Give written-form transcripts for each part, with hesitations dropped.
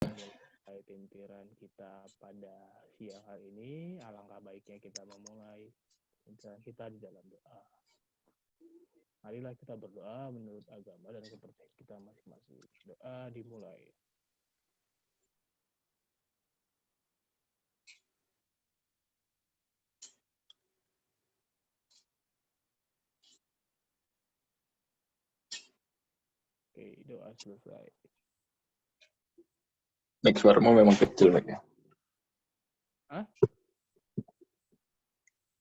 memulai tintiran kita pada siang hari ini, alangkah baiknya kita memulai tintiran kita di dalam doa. Marilah kita berdoa menurut agama dan kepercayaan kita masing-masing. Doa dimulai. Oke, doa selesai. Mic suaramu memang kecil, Mic. Hah?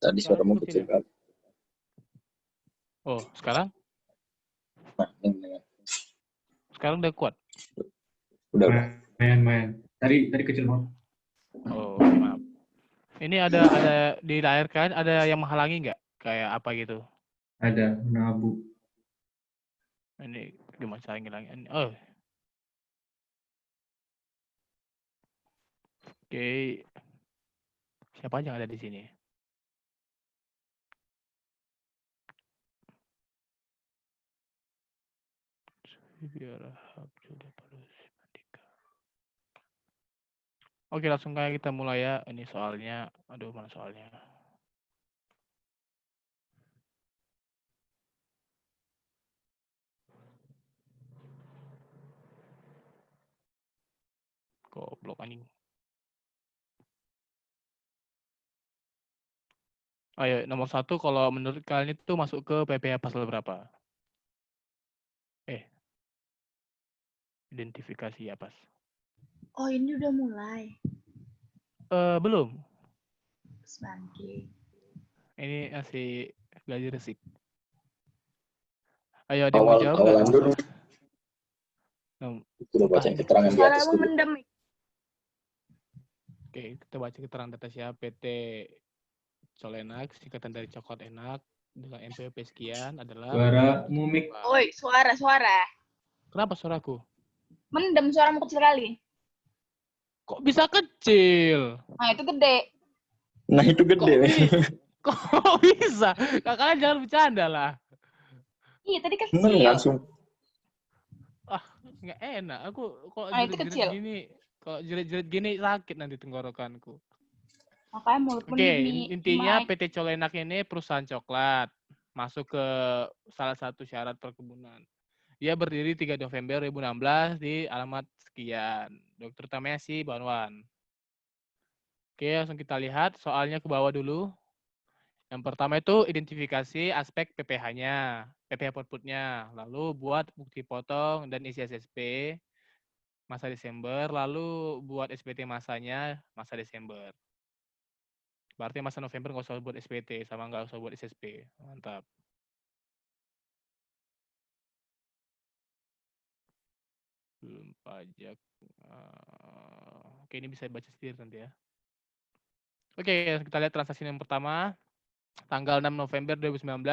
Tadi suaramu kecil kan? Oh, sekarang? Nah, ini. Sekarang udah kuat? Udah. Main. Tadi kecil banget. Oh, maaf. Ini ada di layar kan ada yang menghalangi nggak? Kayak apa gitu? Ada warna abu. Ini gimana cara ngilangin? Oh. Oke. Siapa aja yang ada di sini? Oke, langsung kayak kita mulai ya. Ini soalnya, aduh mana soalnya? Goblok anjing. Ayo, nomor 1 kalau menurut kalian itu masuk ke PPh pasal berapa? Identifikasi ya pas. Oh, ini udah mulai. Belum. Bangke. Ini masih belajar resik. Ayo, ada yang mau jawab Awalan nggak? dulu. Nom- Kita baca keterangan di atas Suaramu dulu. mendem. Oke, kita baca keterangan atas ya. PT Colenak, singkatan dari coklat enak, dengan MPP sekian adalah... Suaramu, Mic. Oi, suara. Kenapa suaraku? Mendem, suaramu kecil kali. Kok bisa kecil? Nah, itu gede. Nah, itu gede. Kok bisa? Kakaknya jangan bercanda lah. Iya, tadi Bener kecil. langsung. Nggak enak. Aku kok Ah, itu jerit-jerit kecil. gini, kalau jerit-jerit gini sakit nanti tenggorokanku. Makanya mulutmu Oke, di intinya mic. PT Colenak ini perusahaan coklat. Masuk ke salah satu syarat perkebunan. Dia berdiri 3 November 2016 di alamat sekian. Dokter utamanya si Banwan. Oke, langsung kita lihat soalnya ke bawah dulu. Yang pertama itu identifikasi aspek PPh-nya, PPh output-nya. Lalu buat bukti potong dan isi SSP masa Desember. Lalu buat SPT masanya masa Desember. Berarti masa November nggak usah buat SPT, sama nggak usah buat SSP. Mantap. Belum pajak. Oke, ini bisa baca sendiri nanti ya. Oke, kita lihat transaksi yang pertama. Tanggal 6 November 2019.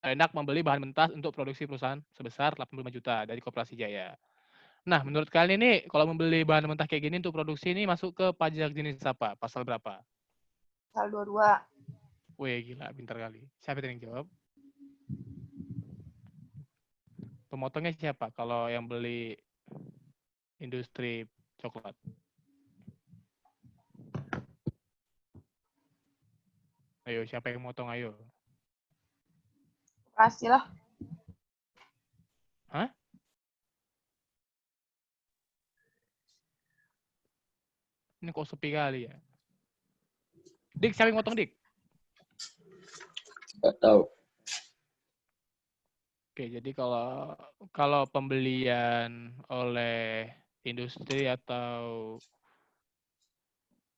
Enak membeli bahan mentah untuk produksi perusahaan sebesar 85 juta dari Koperasi Jaya. Nah, menurut kalian ini kalau membeli bahan mentah kayak gini untuk produksi ini masuk ke pajak jenis apa? Pasal berapa? Pasal 22. Wih, gila, pintar kali. Siapa yang jawab? Pemotongnya siapa kalau yang beli industri coklat? Ayo, siapa yang motong? Ayo. Koperasi lah. Hah? Ini kok sepi kali ya? Dik, siapa yang motong, Dik? Nggak tahu. Oke, jadi kalau pembelian oleh industri atau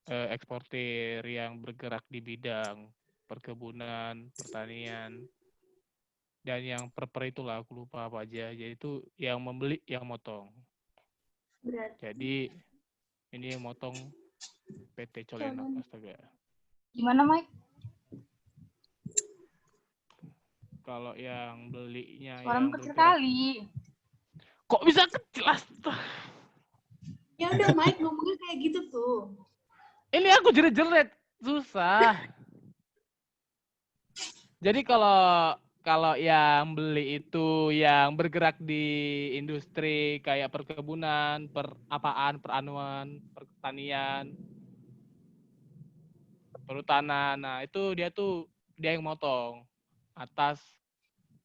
eksportir yang bergerak di bidang perkebunan, pertanian, dan yang per itulah, aku lupa apa aja. Jadi itu yang membeli, yang motong. Berarti. Jadi ini yang motong PT Colenak, astaga. Gimana, Mike? Kalau yang belinya Suaramu yang kecil bergerak. kali. Kok bisa kecil? Astaga. Ya udah, Mike ngomongnya kayak gitu tuh. Ini aku jerit-jerit, susah. Jadi kalau kalau yang beli itu yang bergerak di industri kayak perkebunan, peranuan, pertanian, perhutanan. Nah, itu dia yang motong atas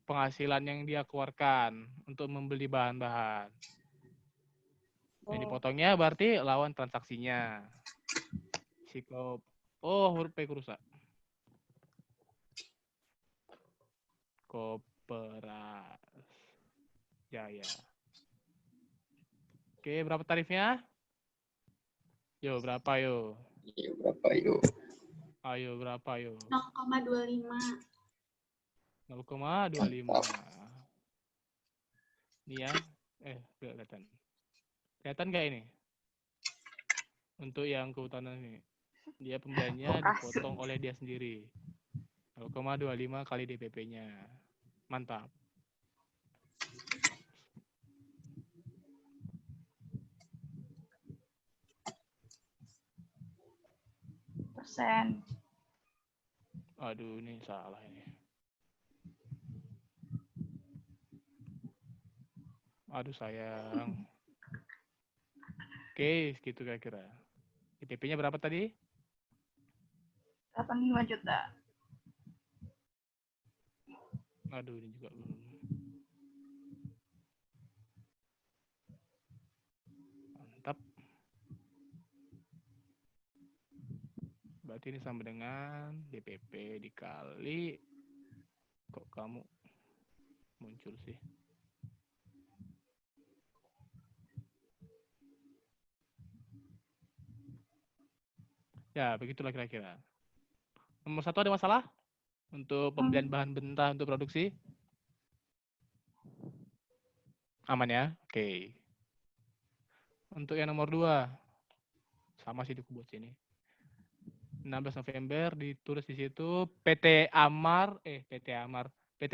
penghasilan yang dia keluarkan untuk membeli bahan-bahan. Yang dipotongnya berarti lawan transaksinya. Huruf P rusak. Koperas Jaya. Oke, berapa tarifnya? Yo, berapa yo? Iya, berapa yuk? Ayo, berapa yo? 0,25. 0,25. Ini ya. Kelihatan. Kelihatan nggak ini? Untuk yang kehutanan ini. Dia pembeliannya dipotong oleh dia sendiri. 0,25 kali DPP-nya. Mantap. Persen. Aduh, ini salah ini. Aduh, sayang. Oke, segitu kira-kira. DPP-nya berapa tadi? 85 juta. Aduh, ini juga belum. Mantap. Berarti ini sama dengan DPP dikali. Kok kamu muncul sih? Ya, begitulah kira-kira. Nomor 1 ada masalah? Untuk pembelian bahan mentah untuk produksi? Aman ya? Oke. Untuk yang nomor 2. Sama sih aku buat sini. 16 November ditulis di situ PT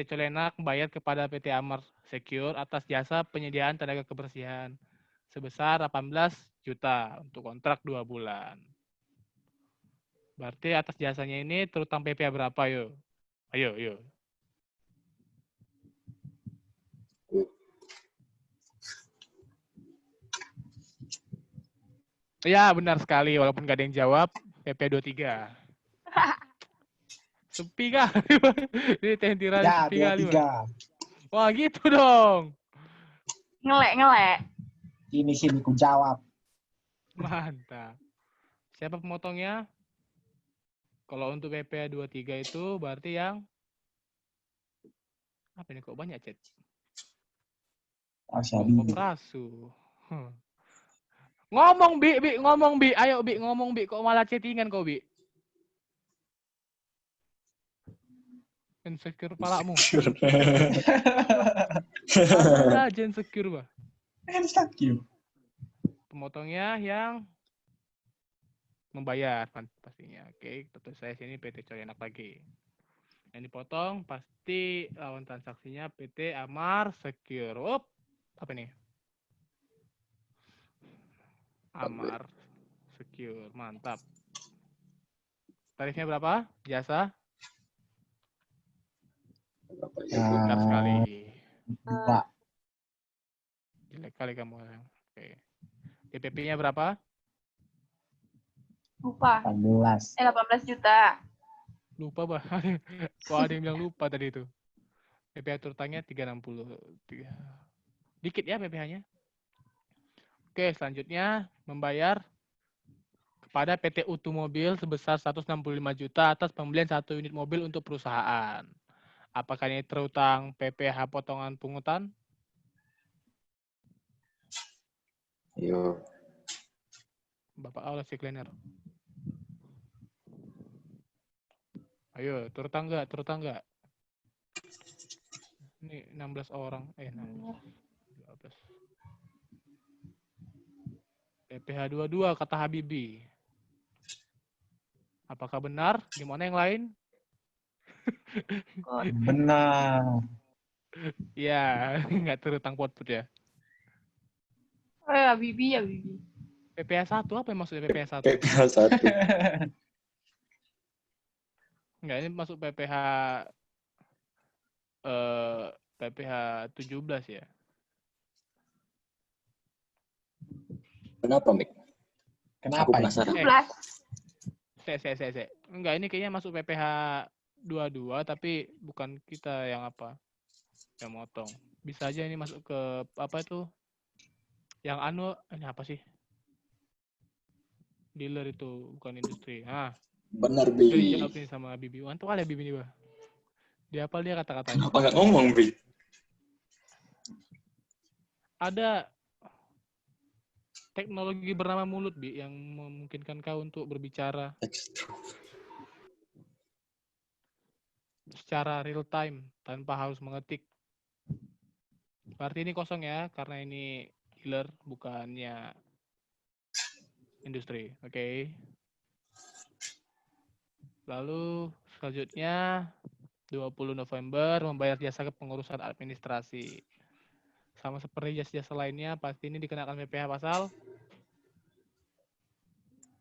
Colenak membayar kepada PT Amar Secure atas jasa penyediaan tenaga kebersihan sebesar 18 juta untuk kontrak 2 bulan. Berarti atas jasanya ini terutang PPh berapa yuk? Ayo, yuk. Ya, benar sekali. Walaupun gak ada yang jawab, PP 23. Sepi kali. Ini tentiran Ya, sepi kali. 23. Wah, gitu dong. Ngelek. Sini ku jawab. Mantap. Siapa pemotongnya? Kalau untuk PP 23 itu berarti yang apa ini kok banyak chat? Koprasu. Ngomong Bi, ayo Bi, ngomong Bi, kok malah chattingan kau Bi? Insecure palamu. Ada aja insecure, Bah. Insecure. Pemotongnya yang membayar pastinya. Oke, tentu saya sini PT Colenak lagi. Yang dipotong pasti lawan transaksinya PT Amar Secure. Apa nih? Amar Secure, mantap. Tarifnya berapa? Jasa? Benar sekali. 2. Jelek kali kamu. Oke. DPP-nya berapa? Lupa. 18. 18 juta. Lupa, Bah. Kok ada yang bilang lupa tadi itu? PPh terutangnya 360. Dikit ya PPh-nya. Oke, selanjutnya membayar kepada PT Utu Mobil sebesar 165 juta atas pembelian 1 unit mobil untuk perusahaan. Apakah ini terutang PPh potongan pungutan? Yuk. Bapak Allah si cleaner. Ayo, terutang nggak? Ini 16 orang. 12. PPh 22 kata Habibie. Apakah benar? Gimana yang lain? Benar. Ya, nggak terutang potput ya. Oh ya, Bibi. PPh 1 apa yang maksudnya PPh 1? PPh 1. Enggak, ini masuk PPh PPH 17 ya. Kenapa, Mik? Aku Kenapa itu? penasaran. 17. Enggak, ini kayaknya masuk PPH 22 tapi bukan kita yang apa? Yang motong. Bisa aja ini masuk ke apa itu? Yang ini apa sih? Dealer itu, bukan industri. Benar, Udah Bi. dijawab nih sama Bibi. Mantap kali ya Bibi nih, Bah. Dihafal dia kata-katanya. Kenapa nggak ngomong, Bi? Ada teknologi bernama mulut, Bi, yang memungkinkan kau untuk berbicara secara real time tanpa harus mengetik. Berarti ini kosong ya, karena ini dealer bukannya industri. Oke. Lalu selanjutnya 20 November membayar jasa pengurusan administrasi. Sama seperti jasa-jasa lainnya, pasti ini dikenakan PPh pasal.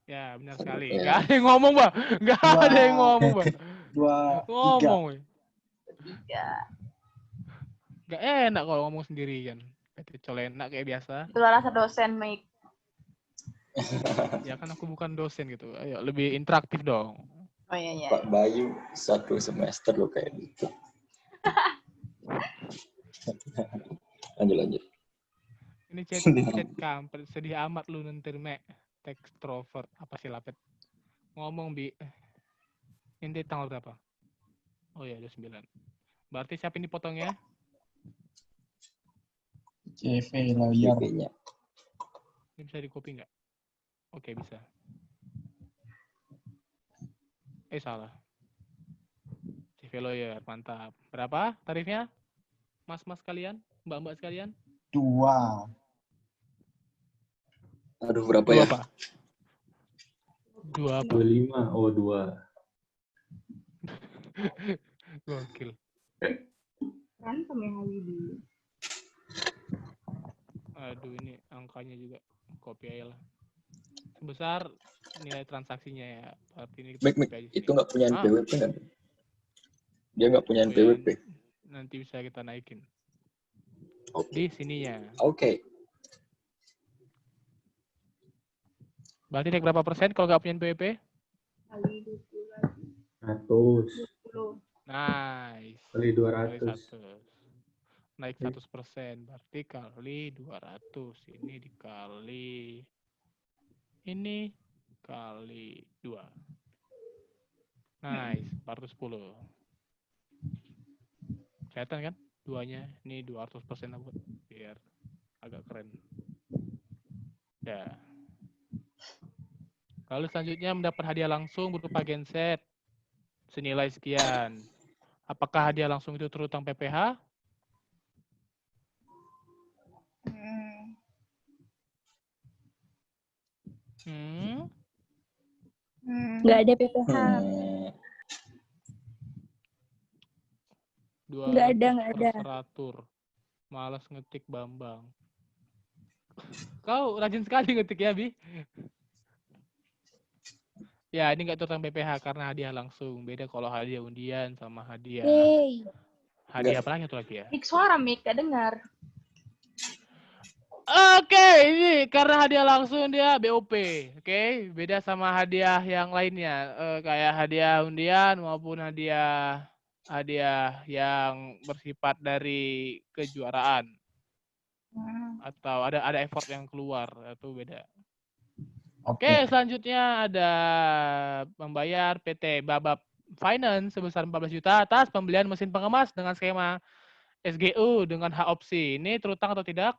Ya, benar sekali. Ya. Nggak ada yang ngomong, Bang. Nggak ada yang ngomong, Bang. 2, 3. Ngomong, weh. 3. Nggak enak kalau ngomong sendirian. Enak kayak biasa. Itulah rasa dosen, Mike. Ya kan aku bukan dosen gitu. Ayo, lebih interaktif dong. Oh iya. Pak Bayu 1 semester lo kayak gitu. Lanjut. Ini chat kampret. Sedih amat lu nentir, Mek. Extrovert. Apa sih, Lapet? Ngomong, Bi. Ini tanggal berapa? Oh ya, 29. Berarti siapa ini potongnya? CV lawyer. CV-nya. Ini bisa di-copy nggak? Oke, bisa. Salah. CV lawyer, mantap. Berapa tarifnya? Mas-mas kalian? Mbak-mbak sekalian? 2. Aduh, berapa Dua ya? apa? 2 apa? 25. Oh, 2. Gokil. Berantem ya Habibie. Aduh, ini angkanya juga copy aja lah. Sebesar nilai transaksinya ya. Berarti ini kita Mik, copy aja itu sini. nggak punya NPWP nggak? Dia nggak punya Oh ya, NPWP. nanti bisa kita naikin. Oke. Di sininya. Oke. Berarti naik berapa persen kalau nggak punya NPWP? Kali 20 lagi. 100. 20. Nice. Kali Kali 200. 100. Naik 100%. Berarti kali 200. Ini dikali. Ini kali 2. Nice. 410. Kelihatan kan? Duanya. Ini 200% lah buat. Biar agak keren. Ya. Lalu selanjutnya mendapat hadiah langsung berupa genset senilai sekian. Apakah hadiah langsung itu terutang PPh? Nggak ada PPh. Nggak ada. Teratur. Malas ngetik Bambang. Kau rajin sekali ngetik ya, Bi? Ya, ini nggak terutang PPh karena hadiah langsung. Beda kalau hadiah undian sama hadiah. Hadiah apa lagi tuh lagi ya? Mik suara, Mik. Gak dengar. Oke, ini karena hadiah langsung dia BOP. Oke, beda sama hadiah yang lainnya. Kayak hadiah undian maupun hadiah yang bersifat dari kejuaraan. Atau ada effort yang keluar. Itu beda. Oke, selanjutnya ada membayar PT Babab Finance sebesar 14 juta atas pembelian mesin pengemas dengan skema SGU dengan hak opsi. Ini terutang atau tidak?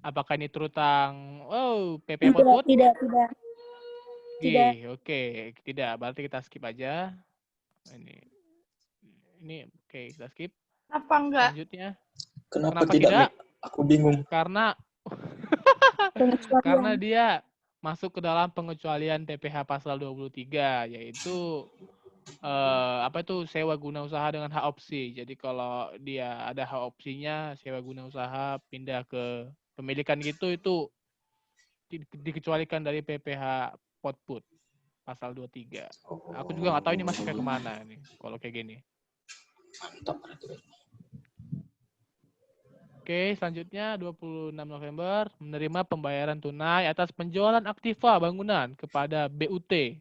Apakah ini terutang? Oh, PP Potput? Tidak. Oke, tidak. Berarti kita skip aja. Ini oke, kita skip. Kenapa enggak? Selanjutnya. Kenapa tidak? Mik? Aku bingung. Karena dia masuk ke dalam pengecualian PPh pasal 23, yaitu sewa guna usaha dengan hak opsi. Jadi kalau dia ada hak opsinya, sewa guna usaha pindah ke pemilikan gitu, itu dikecualikan dari PPh Potput pasal 23. Aku juga nggak tahu ini masuknya kemana nih kalau kayak gini. Mantap berarti. Oke, selanjutnya 26 November menerima pembayaran tunai atas penjualan aktiva bangunan kepada BUT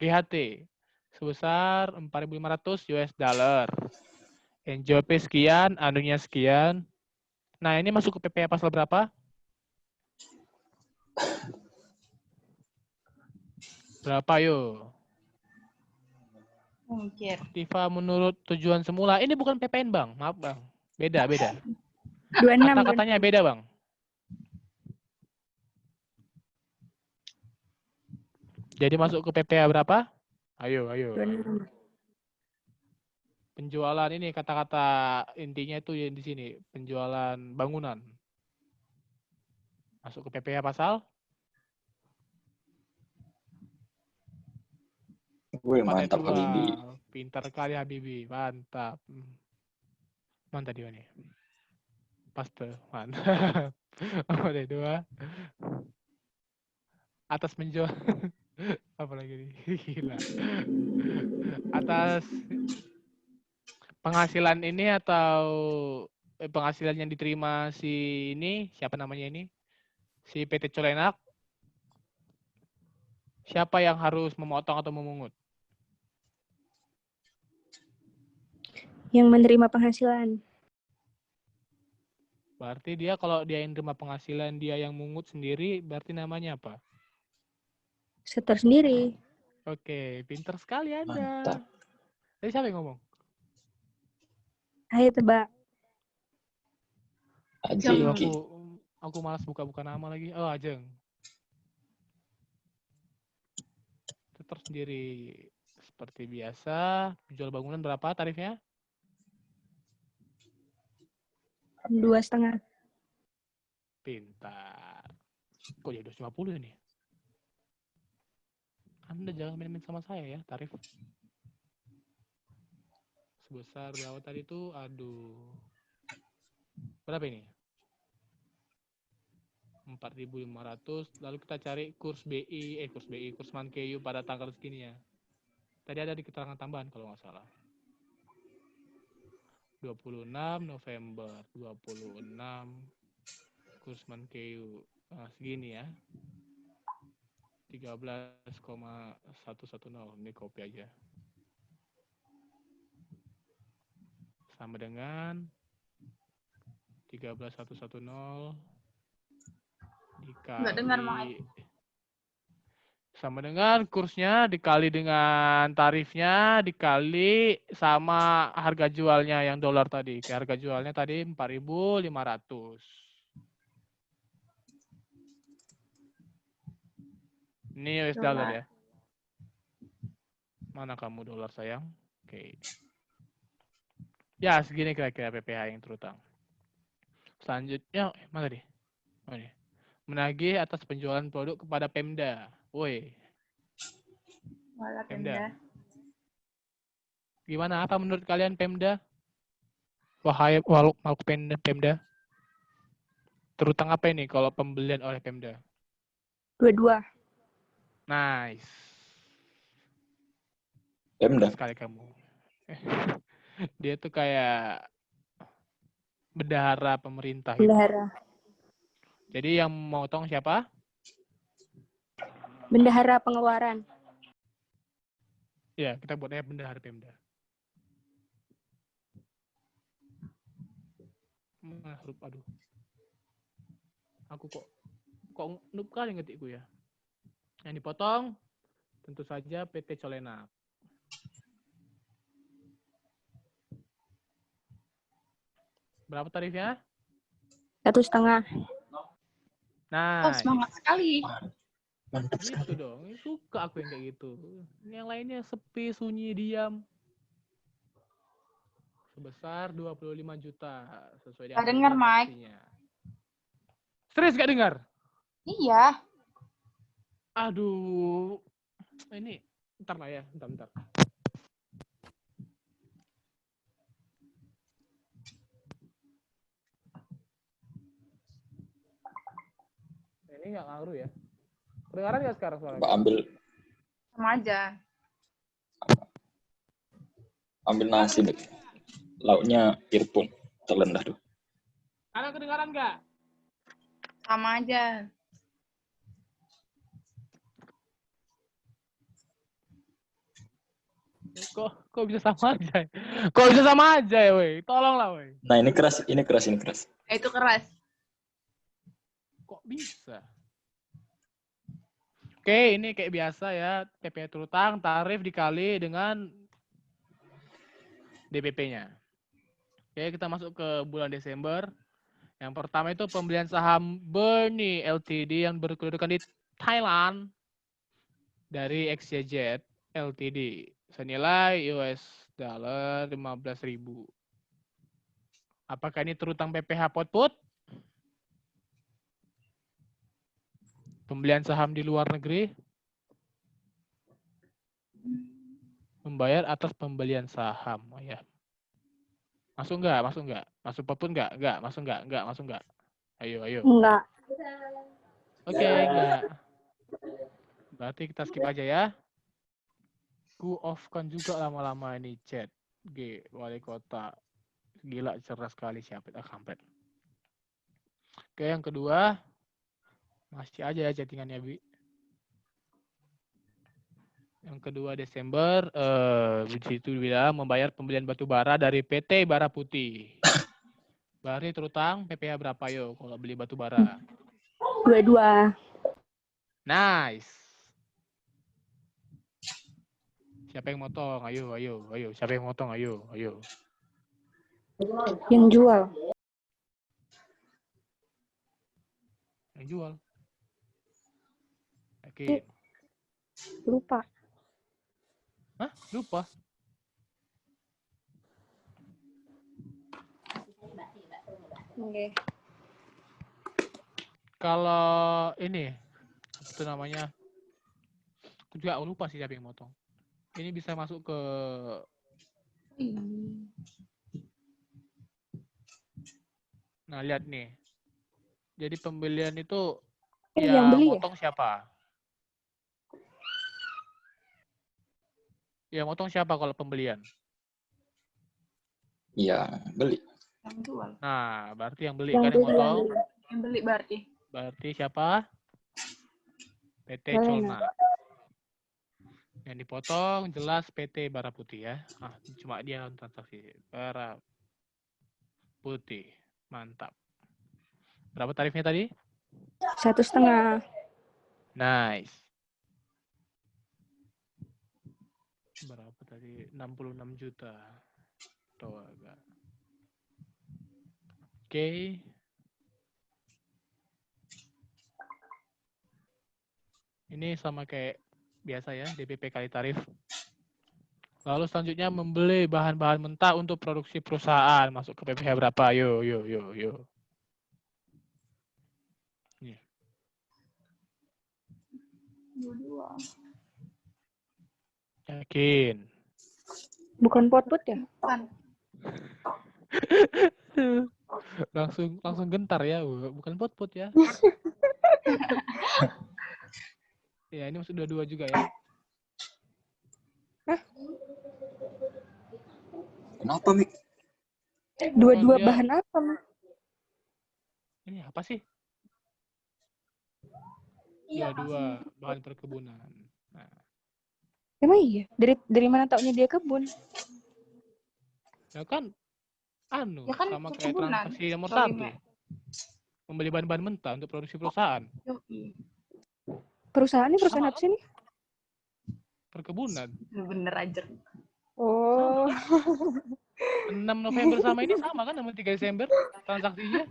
GHT sebesar 4.500 US dollar. NJOP sekian, anunya sekian. Nah, ini masuk ke PPh pasal berapa? Berapa yuk? Mungkin. Aktiva menurut tujuan semula. Ini bukan PPN, Bang. Maaf, Bang. Beda. 26. Kata-katanya beda, Bang. Jadi masuk ke PPh berapa? Ayo. 26. Penjualan ini kata-kata intinya itu yang di sini, penjualan bangunan. Masuk ke PPh pasal? Gue mantap 4 ayat 2. Habibi. Pintar kali Habibi, mantap. Mana tadi nih? Pas tuh, mantap. 4 ayat 2. Atas menjual apa lagi nih? Gila. Atas penghasilan ini atau penghasilan yang diterima si ini, siapa namanya ini? Si PT Colenak. Siapa yang harus memotong atau memungut? Yang menerima penghasilan. Berarti dia kalau dia yang terima penghasilan, dia yang mungut sendiri, berarti namanya apa? Setor sendiri. Oke, pinter sekali Anda. Mantap. Tadi siapa yang ngomong? Ayo tebak. Aduh, Ajeng. aku malas buka-buka nama lagi. Oh, Ajeng. Setor sendiri. Seperti biasa, jual bangunan berapa tarifnya? 2,5. Pintar. Kok jadi 250 ini? Anda jangan main-main sama saya ya, tarif. Sebesar berapa tadi tuh? Aduh. Berapa ini? 4.500. Lalu kita cari kurs kurs Mankeyu pada tanggal segini ya. Tadi ada di keterangan tambahan kalau nggak salah. 26 November. 26 kurs Mankeyu. Nah, segini ya. 13,110. Ini kopi aja. Sama dengan 13.110 Nggak dengar, Mike. sama dengan kursnya dikali dengan tarifnya dikali sama harga jualnya yang dolar tadi. Harga jualnya tadi 4.500. Ini US dollar ya. Mana kamu dolar sayang? Oke. Ya, segini kira-kira PPh yang terutang. Selanjutnya, mana tadi? Oh, ini. Menagih atas penjualan produk kepada Pemda. Woi. Wala Pemda. Pemda. Gimana? Apa menurut kalian Pemda? Wahai makhluk Pemda. Terutang apa ini kalau pembelian oleh Pemda? 22. Nice. Pemda. Sekali kamu. Dia tuh kayak bendahara pemerintah gitu. Bendahara. Jadi yang memotong siapa? Bendahara pengeluaran. Ya, kita buatnya bendahara Pemda. Aduh. Aku kok noob kali ngetikku ya. Yang dipotong tentu saja PT Colenak. Berapa tarifnya? 1,5. Oh, Nah, semangat sekali. Mantap gitu sekali. dong. Suka aku yang kayak gitu. Yang lainnya sepi, sunyi, diam. Sebesar 25 juta sesuai dengan Gak dengar, Mike. transaksinya. Serius gak dengar? Iya. Aduh. Ini bentar lah ya, bentar. Ini nggak ngaruh ya. Kedengaran nggak sekarang suaranya? Coba ambil Sama aja. Ambil nasi deh. Lauknya earphone. Terlendah tuh. Halo, kedengaran nggak? Sama aja. Kok bisa sama aja? Kok bisa sama aja ya, woi? Tolonglah, woi. Nah, ini keras, ini keras, ini keras. Itu keras. Kok bisa? Oke, ini kayak biasa ya, PPh terutang tarif dikali dengan DPP-nya. Oke, kita masuk ke bulan Desember. Yang pertama itu pembelian saham Bernie Ltd yang berkedudukan di Thailand dari XYZ Ltd senilai US dollar 15.000. Apakah ini terutang PPh Potput? Pembelian saham di luar negeri? Membayar atas pembelian saham. Oh, ya. Masuk nggak? Masuk nggak? Masuk Potput nggak? Nggak. Masuk nggak? Nggak. Masuk nggak? Ayo, ayo. Enggak. Oke, nggak. Berarti kita skip aja ya. Ku off-kan juga lama-lama ini chat. G, wali kota. Gila, cerdas sekali siapa? Kampret. Oke, yang kedua. Masih aja ya chattingannya, Bi. Yang kedua Desember, di situ bilang membayar pembelian batu bara dari PT Bara Putih. Berarti terutang PPh berapa yo kalau beli batu bara? 22. Nice. Siapa yang motong? Ayo, ayo, ayo. Siapa yang motong? Ayo, ayo. Yang jual. Yang jual. Yakin? Lupa. Hah? Lupa? Oke. Kalau ini, apa itu namanya? Aku juga lupa sih siapa yang motong. Ini bisa masuk ke Nah, lihat nih. Jadi pembelian itu yang beli ya? motong siapa? Ya, motong siapa kalau pembelian? Iya, beli. Yang jual. Nah, berarti yang beli Yang kan yang beli, motong. Yang beli berarti. Berarti siapa? PT Helena. Colna. Yang dipotong jelas PT Bara Putih ya. Ah, cuma dia transaksi. Bara Putih. Mantap. Berapa tarifnya tadi? 1,5. Nice. Berapa tadi? 66 juta. Tuh agak. Oke. Ini sama kayak biasa ya, DPP kali tarif. Lalu selanjutnya membeli bahan-bahan mentah untuk produksi perusahaan. Masuk ke PPh berapa? Yo, yo, yo, yo. Nih. 22. Yakin. Bukan Potput ya? Bukan. langsung gentar ya, bukan Potput ya. Ya, ini masuk 22 juga ya. Kenapa, Mik? 22 dia- bahan apa, Mas? Ini apa sih? 22 bahan perkebunan. Nah, Emang iya? Dari mana taunya dia kebun? ya kan Ya kan sama kayak perkebunan. transaksi nomor Sorry, 1. Mek. Membeli bahan-bahan mentah untuk produksi perusahaan. Yoi. Perusahaannya perusahaan apa sih nih? Perkebunan. Bener aja. Oh, 6 November sama ini sama kan sama 3 Desember transaksinya.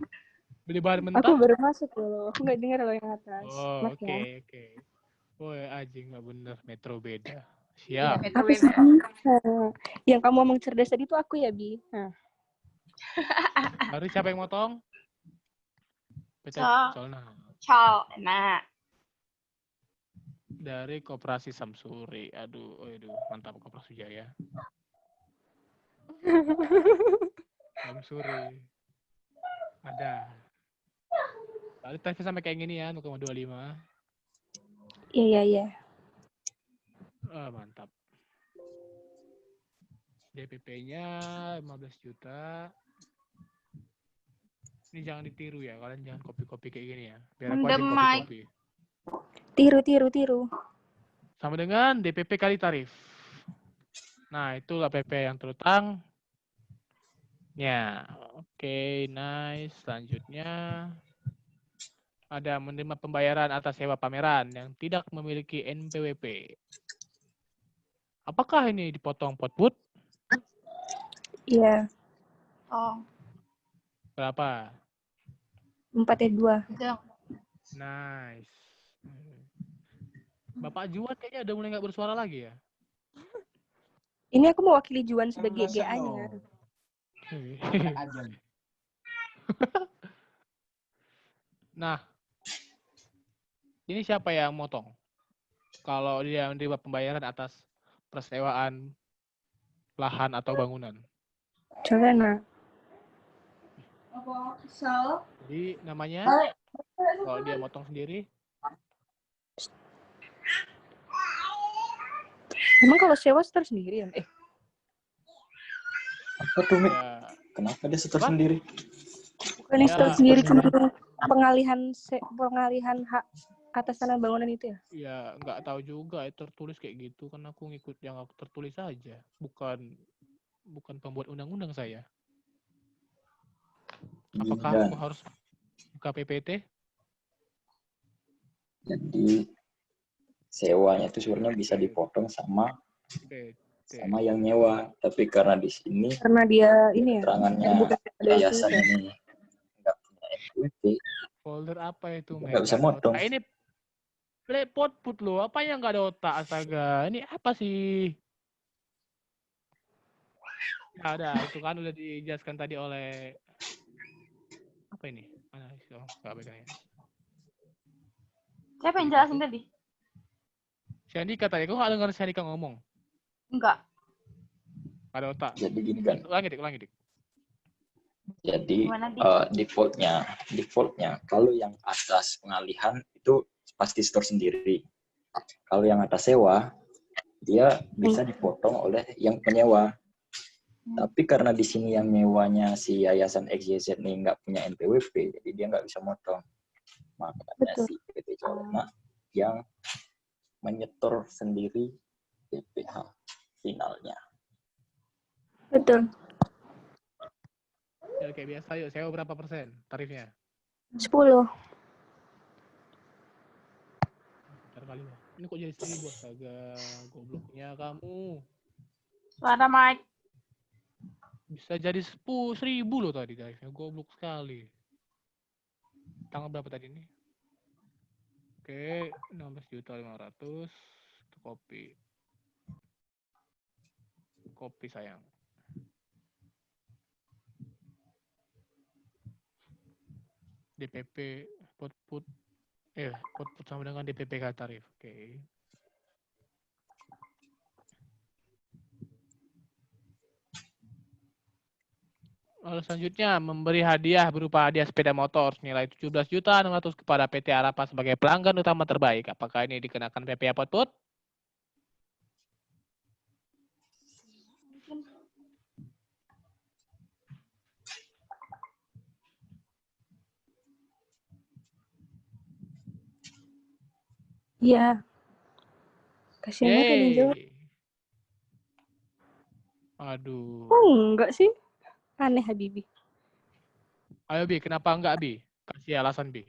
Beli bahan aku mentah. baru masuk loh. Aku nggak dengar loh yang atas. Oh, Mas oke, ya. oke. Woi, anjing nggak bener. Metro beda. Iya, Siap. Metro Apa sih? beda. Yang kamu ngomong cerdas tadi tuh aku ya, Bi. Nah, Baru siapa yang motong? PT So. Colna. Cal. Nah. Dari Koperasi Samsuri. Aduh, mantap Koperasi Jaya. Samsuri. Ada. Tadi tarifnya sampai kayak gini ya, 0,25. iya. Mantap. DPP-nya 15 juta. Ini jangan ditiru ya, kalian jangan copy-copy kayak gini ya. Biar aku aja Mendem, yang Mike. copy-copy. Tiru. Sama dengan DPP kali tarif. Nah, itulah PP yang terutang. Ya, oke, nice. Selanjutnya ada menerima pembayaran atas sewa pameran yang tidak memiliki NPWP. Apakah ini dipotong potput? Iya. Oh, Berapa? 4/2. jangan. Nice. Bapak Juan kayaknya udah mulai nggak bersuara lagi ya? Ini aku mewakili Juan Kan sebagai udah GA-nya. slow. Aja. Nah, ini siapa yang motong? Kalau dia menerima pembayaran atas persewaan lahan atau bangunan. Coba nak. Jadi namanya, kalau dia motong sendiri, Emang kalau sewa setor sendiri ya? Apa tuh, Mik? ya, Kenapa dia setor Apa? sendiri? Bukan Ya, setor sendiri, cuma pengalihan hak atas tanah bangunan itu ya? ya nggak tahu juga tertulis kayak gitu, kan aku ngikut yang aku tertulis aja, bukan pembuat undang-undang saya. Apakah Iya. aku harus buka PPT? Jadi sewanya itu sebenarnya bisa dipotong sama yang nyewa, tapi karena di sini Karena dia ini ya? keterangannya bukan yayasan ini nggak punya NPWP, Folder apa itu? nggak bisa motong. Nah, ini potput loh, apa yang nggak ada otak, astaga. Ini apa sih? Ya ada, itu kan udah dijelaskan tadi oleh apa ini? Mana sih? Oh, nggak pegangnya. Siapa yang jelasin tadi? Shandika tadi, kok nggak dengar Shandika ngomong? Enggak. Nggak ada otak. Jadi gini kan, Ulangi dik. jadi Gimana, Dik? defaultnya kalau yang atas pengalihan itu pasti store sendiri. Kalau yang atas sewa dia bisa dipotong oleh yang penyewa. Tapi karena di sini yang nyewanya si yayasan XYZ ini nggak punya NPWP, jadi dia nggak bisa motong. Makanya si PT Jalema yang menyetor sendiri PPh finalnya. Betul. Ya kayak biasa, yuk sewa berapa persen tarifnya? 10. Bentar kali lah. Ini kok jadi 1.000, astaga, gobloknya kamu. Suara Mike. Bisa jadi 1.000 loh tadi tarifnya, goblok sekali. Tanggal berapa tadi ini? Oke, 16.500.000. Itu kopi sayang. DPP potput sama dengan DPP tarif. Oke. Lalu selanjutnya memberi hadiah berupa hadiah sepeda motor senilai 17.600.000 kepada PT Arapa sebagai pelanggan utama terbaik. Apakah ini dikenakan PPh potput? Iya. Kasihan banget yang jawab. Aduh. Enggak sih. Aneh Habibi. Ayo Bi, kenapa enggak Bi? Kasih alasan Bi.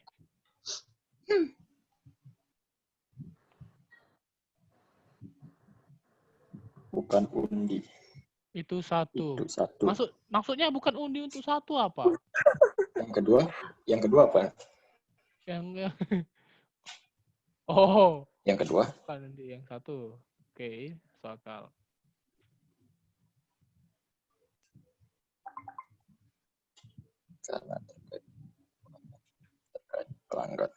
Bukan undi. Itu satu. Itu satu. Maksudnya bukan undi untuk satu apa? Yang kedua apa? Oh. Yang kedua? Bukan undi yang satu. Oke, soal. Karena terkait pelanggan.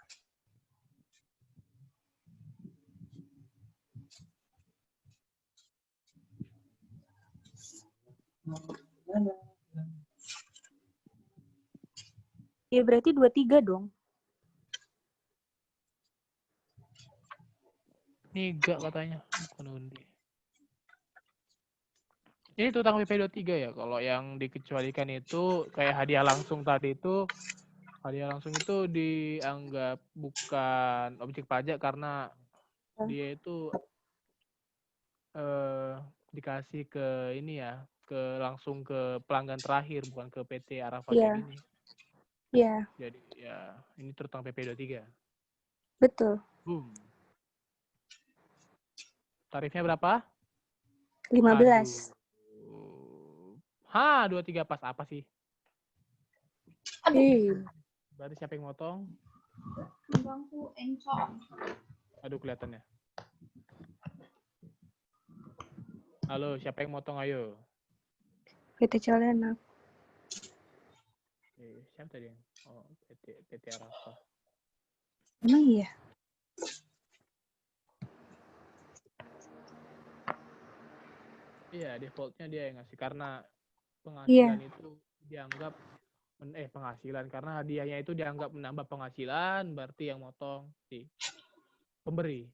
Ya berarti 23 dong. Niga katanya, bukan undi. Ini tentang PP23 ya. Kalau yang dikecualikan itu kayak hadiah langsung tadi itu, hadiah langsung itu dianggap bukan objek pajak karena dia itu dikasih ke ini ya, langsung ke pelanggan terakhir, bukan ke PT Arafah Iya. kayak gini. Iya, Jadi ya ini tentang PP23. betul. Boom. Tarifnya berapa? 15. Aduh. 23 pas apa sih? Ih, Berarti siapa yang motong? Bangku encok. Aduh kelihatannya. Halo, siapa yang motong ayo? PT Calenak. Siapa tadi yang? Oh, PT Arafah. Emang iya? Iya, defaultnya dia yang ngasih karena penghasilan itu dianggap penghasilan karena hadiahnya itu dianggap menambah penghasilan, berarti yang motong si pemberi.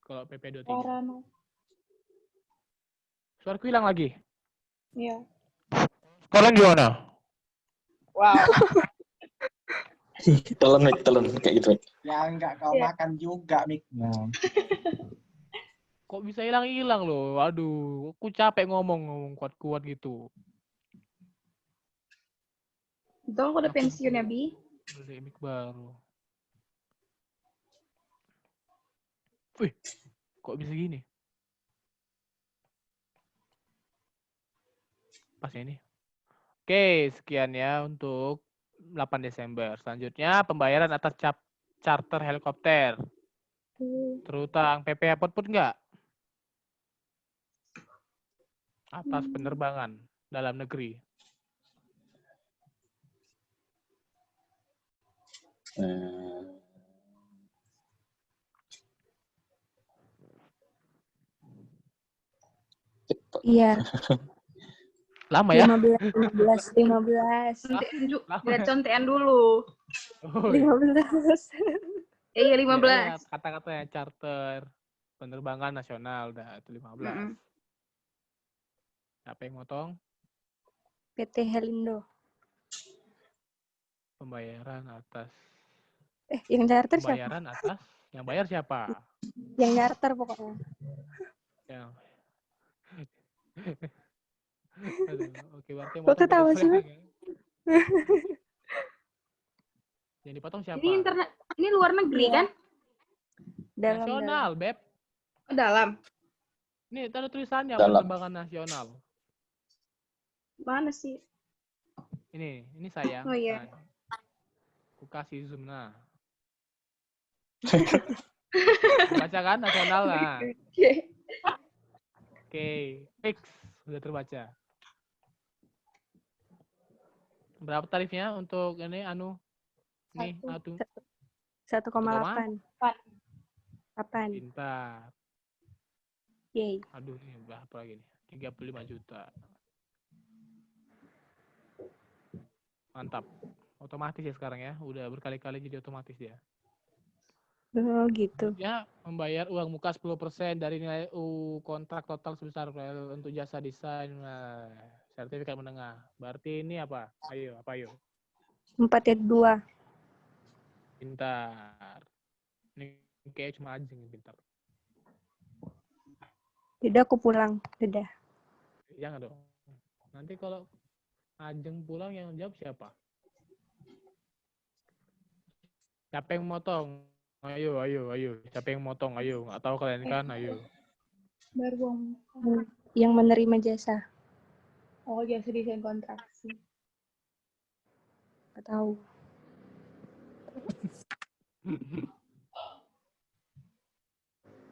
Kalau PP23. Warna. Suaraku hilang lagi. Iya. Sekarang gimana? Wow. Telan kayak gitu. Ya enggak kau Iya. makan juga mic-nya. Kok bisa hilang-hilang loh? Aduh, aku capek ngomong kuat-kuat gitu. Untung aku udah pensiun ya, Bi. Beli mic baru. Wih, kok bisa gini? Pas ini. Oke, sekian ya untuk 8 Desember. Selanjutnya pembayaran atas charter helikopter. Terutang PP Airport pun enggak? Atas penerbangan dalam negeri. Iya. Lama ya? 15. Lihat contekan dulu. Oh, iya. 15. Iya, Lihat 15. kata-katanya charter penerbangan nasional dah itu 15. Siapa yang motong? PT Helindo. Pembayaran atas. Yang charter siapa? Pembayaran atas. Yang bayar siapa? Yang charter pokoknya. Yang. Aduh, oke, berarti yang Kok motong PT ketawa sih, Freya. Bang? Yang dipotong siapa? Ini luar negeri kan? Dalam. Nasional, Beb. Dalam. Ini ada tulisannya Dalam. penerbangan nasional. Mana sih? Ini sayang. Oh iya. Nah, aku kasih zoom nah. Baca kan nasional nah. Oke, fix sudah terbaca. Berapa tarifnya untuk ini Nih, atuh. 1,8. 8. Pintar. Yeay. Aduh, ini berapa lagi nih? 35 juta. Mantap. Otomatis ya sekarang ya. Udah berkali-kali jadi otomatis ya. Oh gitu. Ya, membayar uang muka 10% dari nilai kontrak total sebesar untuk jasa desain. Nah, sertifikat menengah. Berarti ini apa? Ayo. 4/2. Pintar. Ini kayak cuma anjing yang pintar. Udah aku pulang. Udah. Jangan dong. Nanti kalau Ajeng pulang yang jawab siapa? Siapa yang motong? Ayo. Siapa yang motong? Ayo. Nggak tahu kalian kan? Ayo. Baru buang. Yang menerima jasa. Oh, jasa desain kontraksi. Nggak tahu.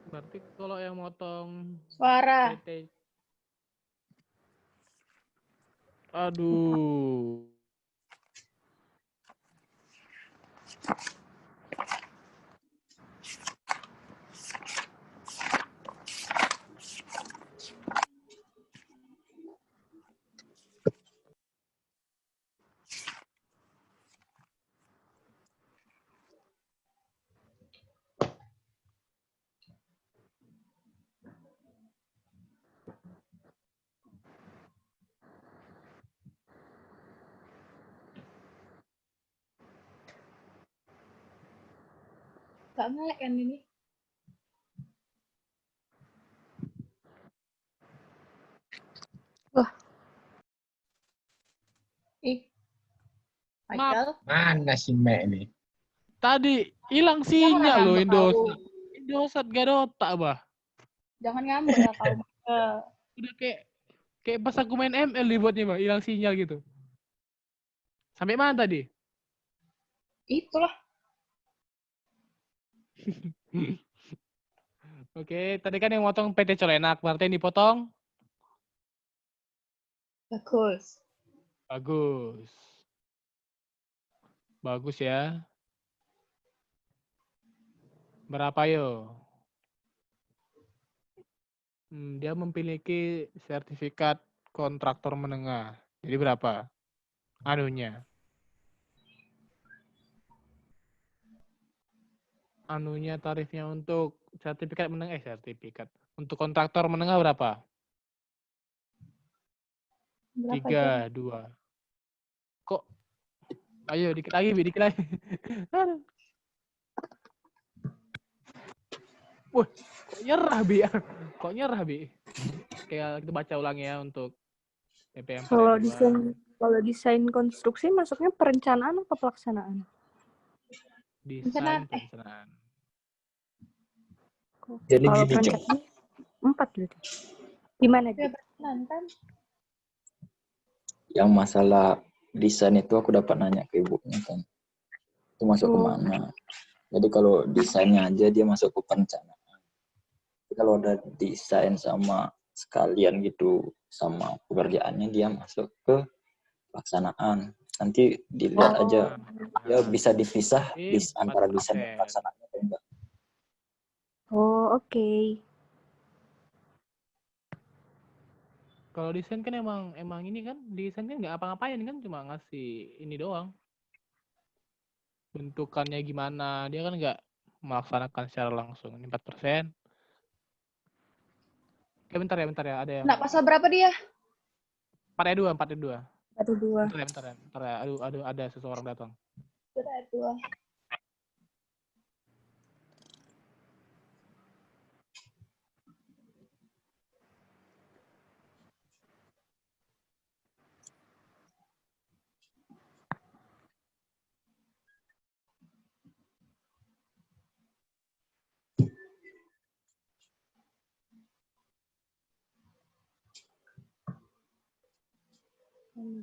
Berarti kalau yang motong Suara. PT. Aduh. Gak nge-lag kan ini? Wah. Ih. Michael. Mana si Mek ini? Tadi hilang Jangan sinyal loh ngambek kau. Indosat. Indosat gak ada otak, bah. Jangan ngambek lah kau, Michael. Udah kayak pas aku main ML dibuatnya, bah. Hilang sinyal gitu. Sampai mana tadi? Itulah. Oke, tadi kan yang motong PT Colenak. Berarti yang dipotong? Bagus. Bagus. Bagus ya. Berapa yo? Dia memiliki sertifikat kontraktor menengah. Jadi berapa? Anunya tarifnya untuk sertifikat menengah, sertifikat. Untuk kontraktor menengah berapa? Berapa 3, 2. Kok? Ayo dikit lagi, Bi, dikit lagi. Aduh. Wah, kok nyerah, Bi? Kok nyerah, Bi? Kayak kita baca ulang ya untuk PPM Kalau desain konstruksi masuknya perencanaan atau pelaksanaan? desain perencanaan. Jadi Kalau gini, Jeng. perencanaan 4 berarti. Gimana, Ya, Di? kan? Yang masalah desain itu aku dapat nanya ke ibunya kan. Itu masuk ke mana? Jadi kalau desainnya aja dia masuk ke perencanaan. Tapi kalau ada desain sama sekalian gitu sama pekerjaannya dia masuk ke pelaksanaan. Nanti dilihat aja ya bisa dipisah antara desain dan pelaksanaan atau enggak. Oh, oke. Kalau desain kan emang ini kan, desain kan nggak apa-ngapain kan, cuma ngasih ini doang. Bentukannya gimana, dia kan nggak melaksanakan secara langsung. Ini 4%. Bentar ya, ada yang... Nak pasal berapa dia? 4E2. Bentar ya. Aduh, ada seseorang datang. Berapa?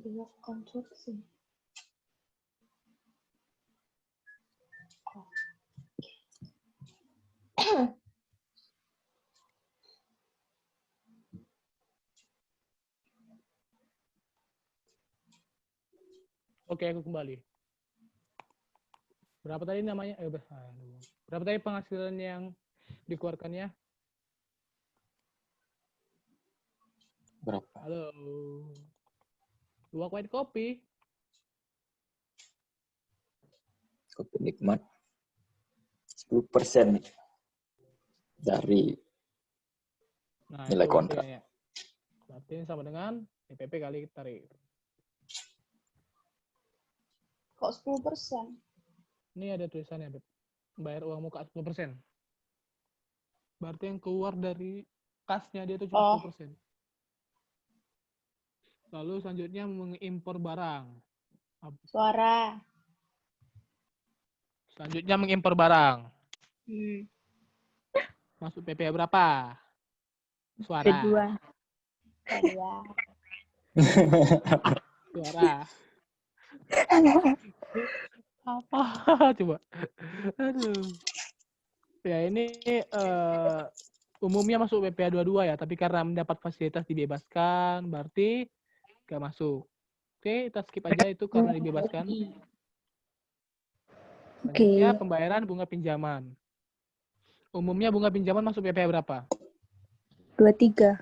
Blok konstruksi. Oke, aku kembali. Berapa tadi namanya? Berapa tadi penghasilan yang dikeluarkannya? Berapa? Halo. 2 white kopi. Kopi nikmat 10% dari nilai kontrak. Ya. Berarti ini sama dengan PPP kali tarif. Kok 10%? Ini ada tulisannya, Beb. Bayar uang muka 10%. Berarti yang keluar dari kasnya dia itu cuma 10%. Lalu selanjutnya mengimpor barang. Suara. Selanjutnya mengimpor barang. Masuk PPh berapa? Suara. Suara. Apa? Coba. Aduh. Ya ini umumnya masuk PPh 22 ya, tapi karena mendapat fasilitas dibebaskan, berarti gak masuk. Oke, kita skip aja itu karena dibebaskan. Selanjutnya pembayaran bunga pinjaman. Umumnya bunga pinjaman masuk PPh berapa? 23.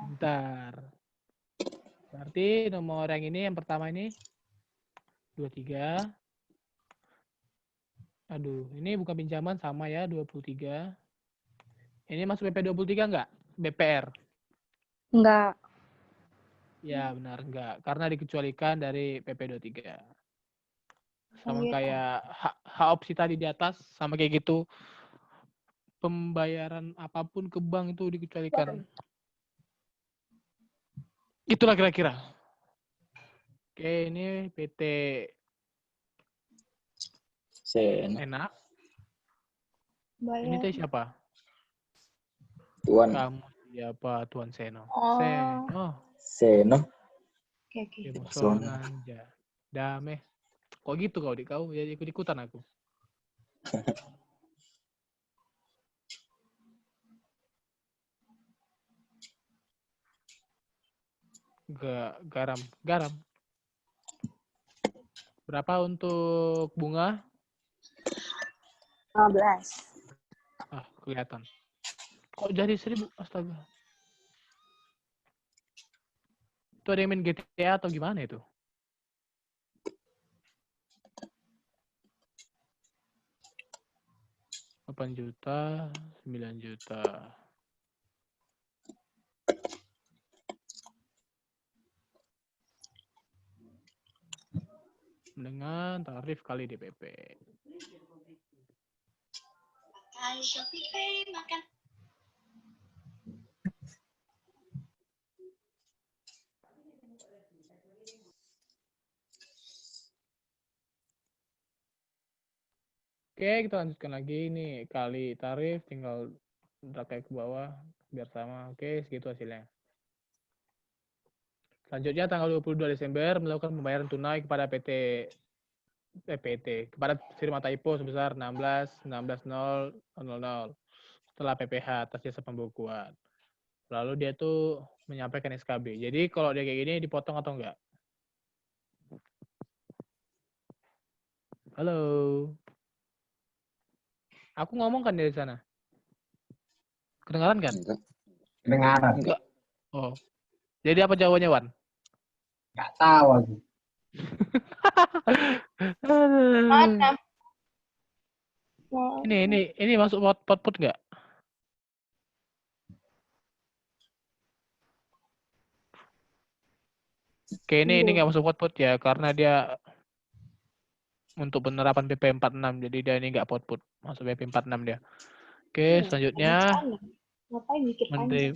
Bentar. Berarti nomor yang ini, yang pertama ini 23. Aduh, ini bukan pinjaman sama ya, 23. Ini masuk PP 23 enggak? BPR? Enggak. Ya, benar enggak. Karena dikecualikan dari PP 23. Sama kayak hak opsi tadi di atas sama kayak gitu. Pembayaran apapun ke bank itu dikecualikan. Itulah kira-kira. Oke, ini PT Sen, enak. Ini Bayar. teh siapa? Tuan, Kamu siapa, Tuan Seno? Oh. Seno. Seno, Oke, oke. Sonanja. Dame. Kok gitu kau, Dik? Kau ya ikut-ikutan aku. Garam. Berapa untuk bunga? 15. Ah, kelihatan. Kok jadi 1000? Astaga. Itu ada yang main GTA atau gimana itu? Rp8 juta, 9 juta. Dengan tarif kali DPP. Makan Shopee Pay, makan. Oke, kita lanjutkan lagi. Ini kali tarif, tinggal drag ke bawah biar sama. Oke, segitu hasilnya. Selanjutnya tanggal 22 Desember melakukan pembayaran tunai kepada kepada firma Taipo sebesar 16.000 setelah PPh atas jasa pembukuan. Lalu dia tuh menyampaikan SKB. Jadi kalau dia kayak gini dipotong atau enggak? Halo. Aku ngomong kan dari sana. Kedengaran kan? enggak, Kedengaran. Enggak. Oh. Jadi apa jawabannya, Wan? Nggak tahu aku. Mana? Ini masuk pot nggak? Oke, ini nggak masuk pot ya karena dia untuk penerapan PP 46 jadi dia ini nggak pot masuk PP 46 dia. Oke, selanjutnya Ngapain mikir panjang?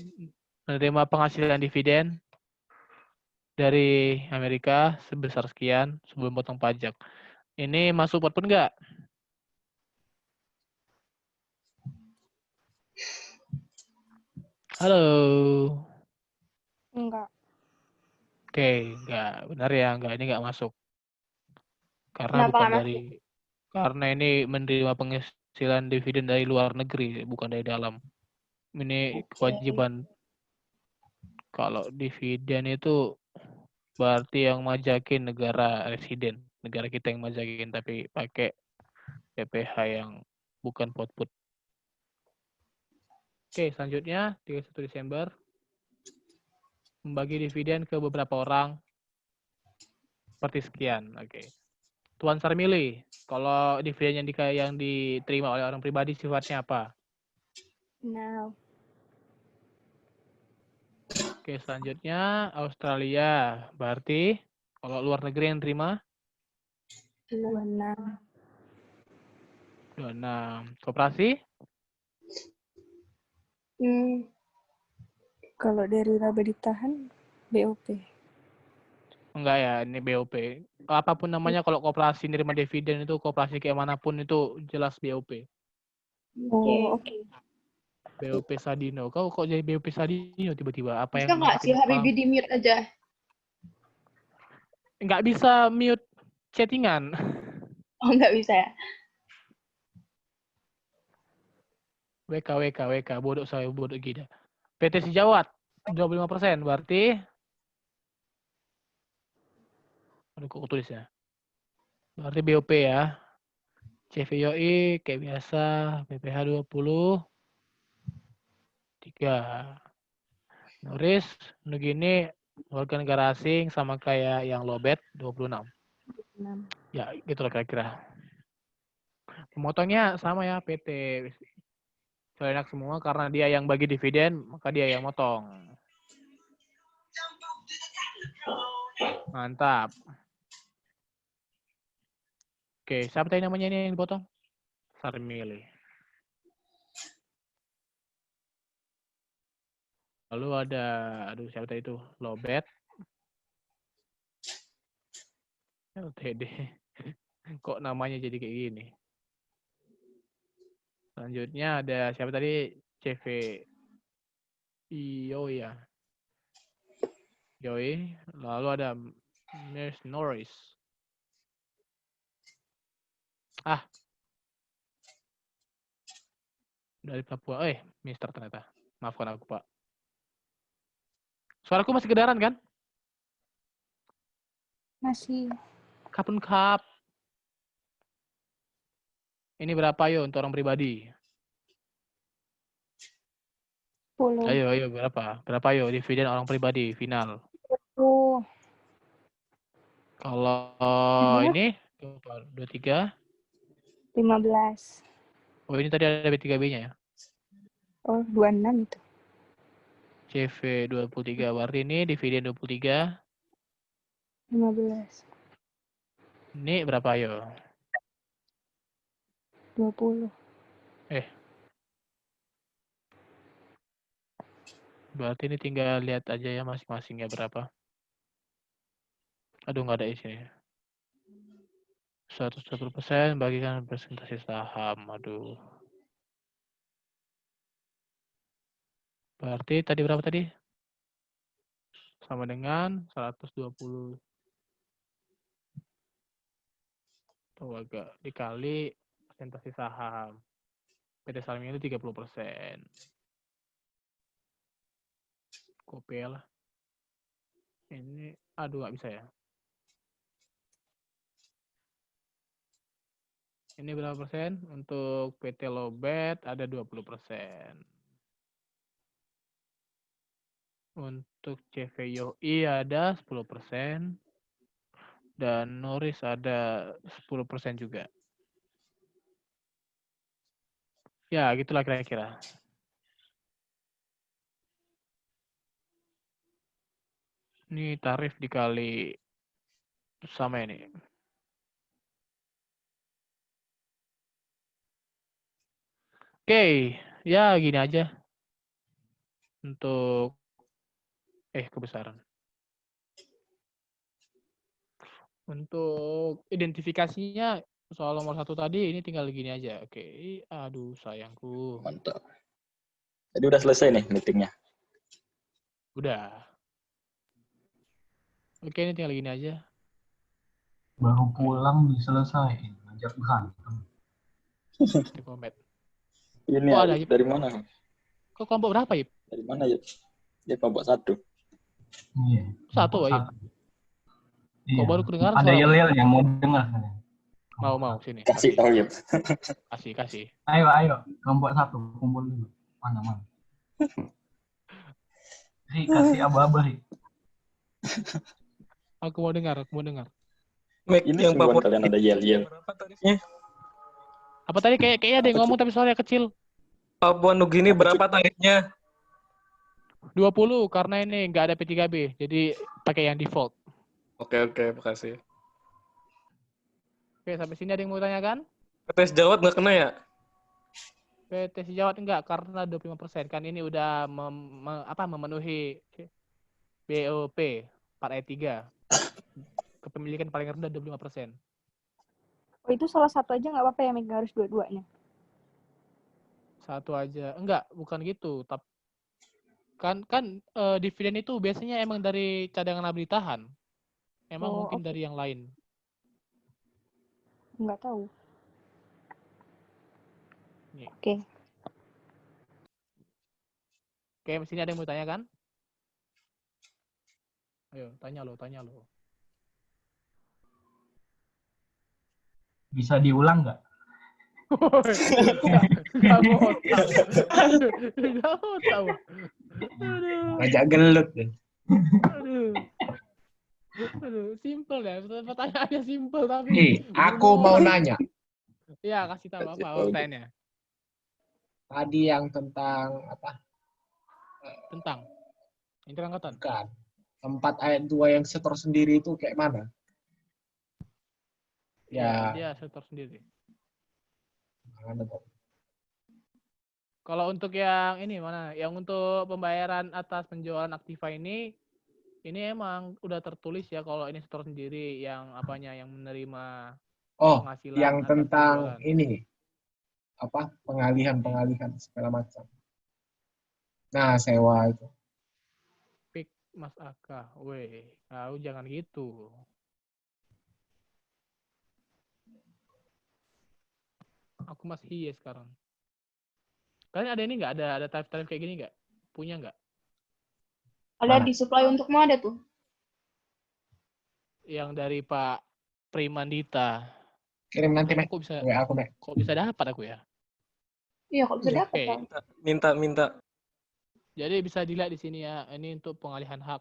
menerima penghasilan dividen dari Amerika sebesar sekian sebelum potong pajak. Ini masuk pot nggak? Halo. Enggak. Oke, nggak benar ya, nggak, ini nggak masuk. Karena Kenapa bukan nggak dari, karena ini menerima penghasilan dividen dari luar negeri, bukan dari dalam. Ini kewajiban. Kalau dividen itu berarti yang majakin negara residen, negara kita yang majakin, tapi pakai PPh yang bukan pot-pot. Oke, selanjutnya 31 Desember membagi dividen ke beberapa orang seperti sekian. Oke. Tuan Sarmili, kalau dividen yang diterima oleh orang pribadi sifatnya apa? Nah, Oke, selanjutnya Australia. Berarti kalau luar negeri yang terima 26. 26. Koperasi? Kalau dari laba ditahan, BOP. Enggak ya, ini BOP. Apapun namanya kalau koperasi nerima dividen itu koperasi kayak manapun itu jelas BOP. Oh, oke. BOP Sadino. Kau kok jadi BOP Sadino tiba-tiba? Apa Bisa yang nggak sih masukin Habibie di mute aja? nggak bisa mute chattingan. Oh, nggak bisa ya? WK. Bodoh saya, bodoh gila. PT Sejawat 25%. Berarti aduh kok tulis ya. Berarti BOP ya. CVOI kayak biasa, PPh 20. 3. Nuris, begini warga negara asing sama kayak yang lobet 26. 6. Ya, gitu lah kira-kira. Pemotongnya sama ya, PT enak semua karena dia yang bagi dividen, maka dia yang motong. Mantap. Oke, siapa tadi namanya ini yang dipotong? Sarmili. Lalu ada, aduh siapa tadi itu? Lobet. LTD. Kok namanya jadi kayak gini? Selanjutnya ada siapa tadi? CV. Iyo ya. Yoi. Lalu ada Miss Norris. Dari Papua. Mister ternyata. Maafkan aku, Pak. Suaraku masih kedengaran kan? Masih Kapun Kap. Ini berapa yo untuk orang pribadi? 10. Ayo berapa? Berapa yo dividen orang pribadi final? Oh, Kalau Iya. ini 23. 15. Oh, ini tadi ada B3B-nya ya. Oh, 26 itu. CV 23 berarti ini dividen 23. 15. Ini berapa yo? 20. Berarti ini tinggal lihat aja ya masing-masingnya berapa. Aduh, nggak ada isinya. 120% bagikan presentasi saham. Aduh. Berarti tadi berapa tadi? Sama dengan 120. Tuh agak dikali presentasi saham. PT Sarmili 30%. Kopi lah. Ini, aduh nggak bisa ya. Ini berapa persen? Untuk PT Lobet ada 20%. Untuk CVYOI ada 10%. Dan Norris ada 10% juga. Ya, gitulah kira-kira. Ini tarif dikali sama ini. Oke, ya gini aja. Untuk kebesaran. Untuk identifikasinya soal nomor 1 tadi ini tinggal gini aja. Oke, aduh sayangku. Mantap. Jadi udah selesai nih meetingnya. Udah. Oke, ini tinggal gini aja. Baru pulang diselesaiin. Ngajak berantem. Di komet. Ini Oh, ada, Arif dari mana? Kok kelompok berapa, Ip? Dari mana ya? Dia kelompok 1. Iya. Satu, Ip. Iya. Kok baru kedengaran Ada suara yel-yel yang mau dengar. Mau sini. Kasih tahu ya. Kasih. Ayo. Kelompok 1 kumpul dulu. Mana. Kasih aba-aba. Aku mau dengar. Ini yang semua Papua kalian ada yel-yel. berapa tarifnya? Apa tadi kayaknya ada yang ngomong tapi suaranya kecil. Papua Nugini berapa tarifnya? 20 karena ini nggak ada P3B. Jadi pakai yang default. Oke, makasih. Oke, sampai sini ada yang mau tanyakan? Tes Jawat nggak kena ya? PT Sejawat enggak karena 25%. Kan ini udah memenuhi BOP Part E3. Kepemilikan paling rendah 25%. Oh, itu salah satu aja nggak apa-apa ya, megang harus dua-duanya. Satu aja. Enggak, bukan gitu. Tapi kan dividen itu biasanya emang dari cadangan abadi tahan. Emang mungkin dari yang lain. Nggak tahu. Nih. Oke. Oke, sini ada yang mau tanya kan? Ayo, tanya lo. Bisa diulang nggak? Nggak mau tahu. Ngajak gelut deh. Aduh, simple ya. Pertanyaannya simple tapi. Aku mau nanya. Ya, kasih tahu apa pertanyaannya. Tadi yang tentang apa? Tentang interangkatan. Bukan. Tempat ayat 2 yang setor sendiri itu kayak mana? Ya, Ya, dia setor sendiri. ada tuh. Kalau untuk yang ini mana? Yang untuk pembayaran atas penjualan Aktiva ini emang udah tertulis ya kalau ini setor sendiri yang apanya yang menerima Oh, penghasilan yang atas tentang penjualan. ini apa pengalihan segala macam. Nah, sewa itu. Pik Mas Aka, weh, tahu jangan gitu. Aku Mas Hiye sekarang. Kalian ada ini nggak? Ada tarif-tarif kayak gini nggak? Punya nggak? Ada Mana? di supply untukmu ada tuh. Yang dari Pak Primandita. Kirim nanti, Mek. Kok bisa WA aku, Mek. dapat aku ya? Iya, kok bisa Oke. dapat kan? Minta. Jadi bisa dilihat di sini ya. Ini untuk pengalihan hak.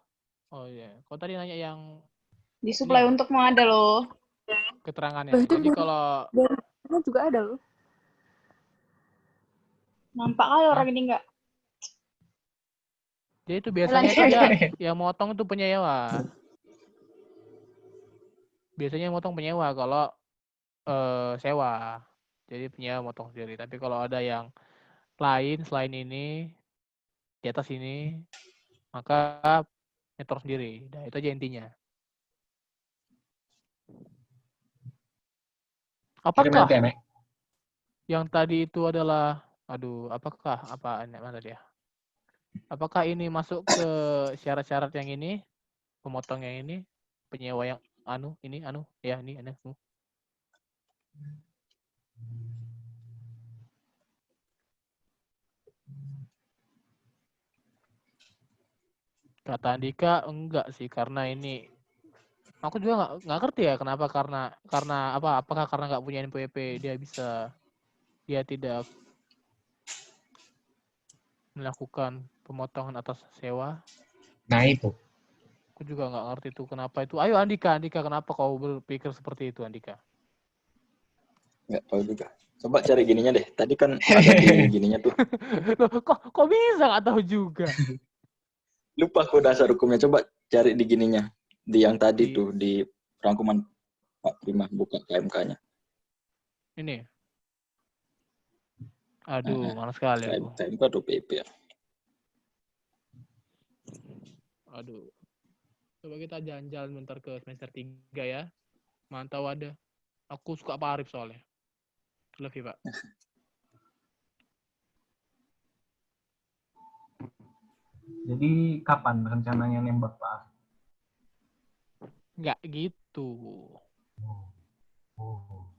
Oh iya. Kau tadi nanya yang Di supply untukmu ada loh. keterangannya. Loh, itu Jadi kalau dari sana juga ada loh. Nampak kali orang ini enggak. jadi itu biasanya tuh dia yang motong itu penyewa. Biasanya yang motong penyewa kalau sewa. Jadi penyewa motong sendiri. Tapi kalau ada yang lain selain ini di atas ini maka nyetor sendiri. Nah, itu aja intinya. Kirim Apakah nanti, Mek. yang tadi itu adalah apa mana dia? Apakah ini masuk ke syarat-syarat yang ini, pemotong yang ini, penyewa yang ini Kata Andika enggak sih karena ini aku juga nggak ngerti ya kenapa karena apakah karena nggak punya NPWP dia tidak melakukan pemotongan atas sewa. Nah, itu. Aku juga nggak ngerti itu kenapa itu. Ayo Andika kenapa kau berpikir seperti itu Andika? Nggak tahu juga. Coba cari gininya deh. Tadi kan ada di gininya tuh. Loh, kok bisa nggak tahu juga? Lupa aku dasar hukumnya. Coba cari di gininya. Di yang tadi Di- tuh. Di rangkuman Pak Prima buka KMK-nya. Ini. Aduh, malas sekali aku. KMK atau PP ya. Aduh. Coba kita jalan-jalan bentar ke semester 3 ya. Mantau ada. Aku suka Pak Arif soalnya. Love you, Pak. Jadi kapan rencananya nembak Pak? Nggak gitu. Oh.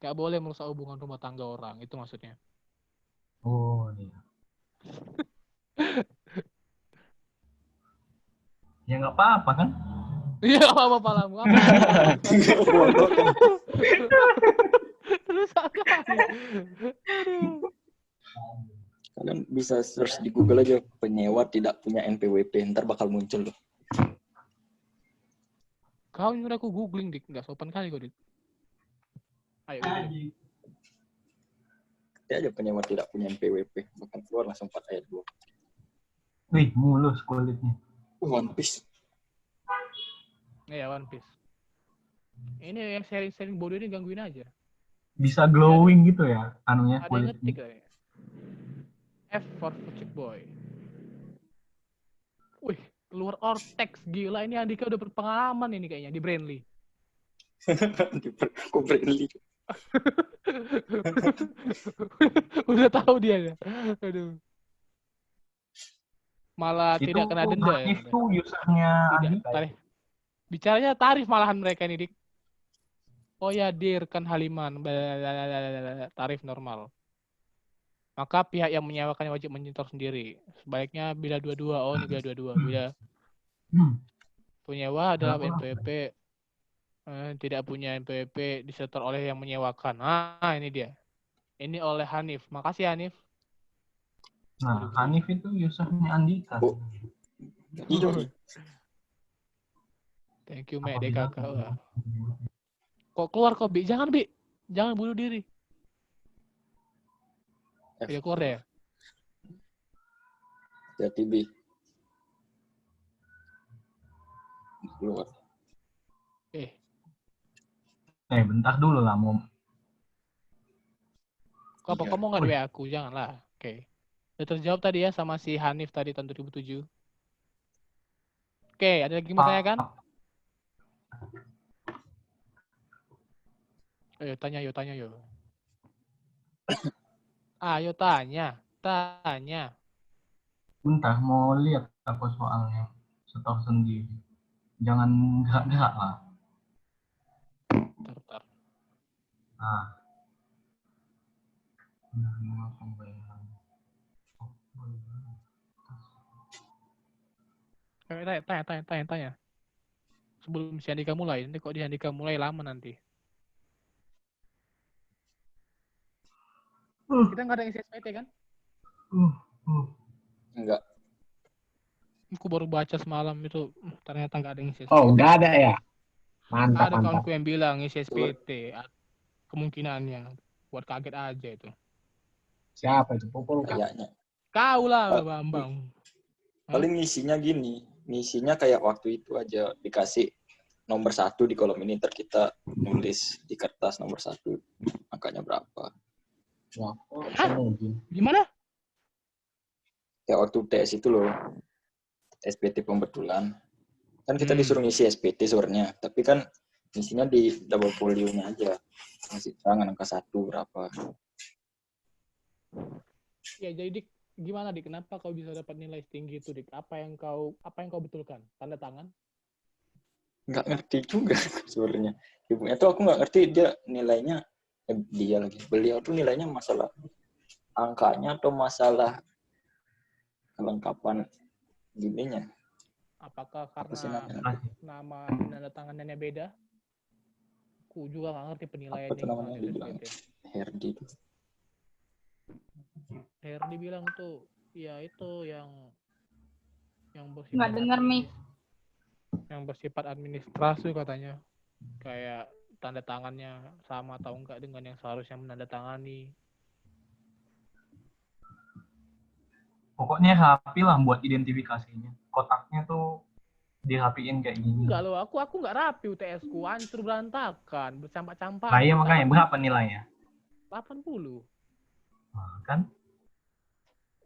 Nggak boleh merusak hubungan rumah tangga orang. Itu maksudnya. Oh iya. Ya nggak apa-apa kan? Iya, apa-apa lamu. Terus sekali. Aduh. Kalian bisa search di Google aja penyewa tidak punya NPWP. Ntar bakal muncul loh. Kau nyuruh aku googling, Dik. Nggak sopan kali kau, Dik. Ayo, googling. Dia aja penyewa tidak punya NPWP. Bahkan keluar langsung 4 ayat 2. Wih, mulus kulitnya. One Piece. Iya, One Piece. Ini yang sharing-sharing bodoh ini gangguin aja. Bisa glowing gitu ya anunya Ada yang ngetik kulitnya. kayaknya. F for Fucik Boy. Wih, keluar Ortex. Gila, ini Andika udah berpengalaman ini kayaknya di Brandly. Kok friendly. Udah tahu dia ya. Aduh. Malah Itu tidak kena denda ya. Hanif tuh usernya Tidak, Andika. tarif. Bicaranya tarif malahan mereka ini, Dik. Oh ya, Dir, kan Haliman. Blablabla. Tarif normal. Maka pihak yang menyewakan wajib menyetor sendiri. Sebaiknya bila dua-dua. Oh, ini bila dua-dua. Bila penyewa adalah NPWP tidak punya NPWP disetor oleh yang menyewakan. Ah, ini dia. Ini oleh Hanif. Makasih Hanif. Nah, Hanif itu usernya Andika. Oh. Iya. Thank you, Mek DKK. Kok keluar kok, Bi? Jangan, Bi. Jangan bunuh diri. Ya keluar deh. Jadi B. Keluar. Bentar dulu lah mau. Kok apa Iya. kamu nggak di WA aku? Janganlah. Oke. Udah terjawab tadi ya sama si Hanif tadi tahun 2007. Oke, ada lagi mau tanyakan? Ayo tanya, yo tanya yo. Ayo tanya, tanya. Bentar, mau lihat apa soalnya. Setor sendiri. Jangan gerak-gerak lah. Bentar. Nah. Penerima pembayaran. Tanya. Sebelum si Andika mulai, nanti kok di Andika mulai lama nanti. Kita nggak ada isi SPT kan? Enggak. Aku baru baca semalam itu, ternyata nggak ada yang isi SPT. Oh, nggak ada ya? Mantap, Ada mantap. kawanku yang bilang isi SPT, kemungkinannya. Buat kaget aja itu. Siapa itu? Pukul kak? Kayaknya. Kau lah, Pak. Bambang. Paling ngisinya gini. Ngisinya kayak waktu itu aja dikasih nomor 1 di kolom ini, ntar kita nulis di kertas nomor 1 angkanya berapa. Wah, kok bisa login? Gimana? Kayak waktu TS itu loh, SPT pembetulan. Kan kita disuruh ngisi SPT sebenarnya, tapi kan ngisinya di double folio-nya aja. Ngasih tangan angka 1 berapa. Ya jadi Dik, gimana Dik? Kenapa kau bisa dapat nilai setinggi itu Dik? Apa yang kau betulkan? Tanda tangan? Nggak ngerti juga sebenarnya. Ibunya tuh aku nggak ngerti dia nilainya, beliau tuh nilainya masalah angkanya atau masalah kelengkapan gininya. Apakah Apa sih karena namanya? nama tanda tangannya beda? Aku juga nggak ngerti penilaiannya Apa tuh namanya gimana di dibilang? SPT. Herdi. Herdi bilang tuh, ya itu yang bersifat Nggak dengar, Mi. yang bersifat administrasi katanya. Kayak tanda tangannya sama atau enggak dengan yang seharusnya menandatangani. Pokoknya rapi lah buat identifikasinya. Kotaknya tuh dirapiin kayak gini. Enggak loh, aku nggak rapi UTS ku, hancur berantakan, bercampak-campak. Nah, iya makanya berapa nilainya? 80. Nah, kan?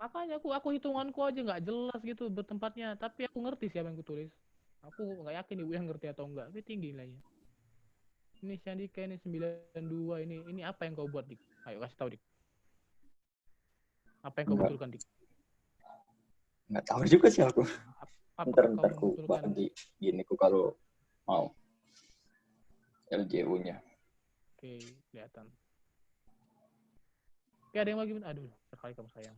Makanya aku hitunganku aja nggak jelas gitu bertempatnya, tapi aku ngerti siapa yang kutulis. Aku nggak yakin ibu yang ngerti atau enggak, tapi tinggi nilainya. Ini Syandika ini 92 ini apa yang kau buat Dik? Ayo kasih tahu Dik. Apa yang kau betulkan Dik? Nggak tahu juga sih aku. Apakah Ntar kau ku betulkan? bagi gini ku kalau mau. LJU-nya. Oke, kelihatan. Oke, ada yang lagi? Aduh, sekali kamu sayang.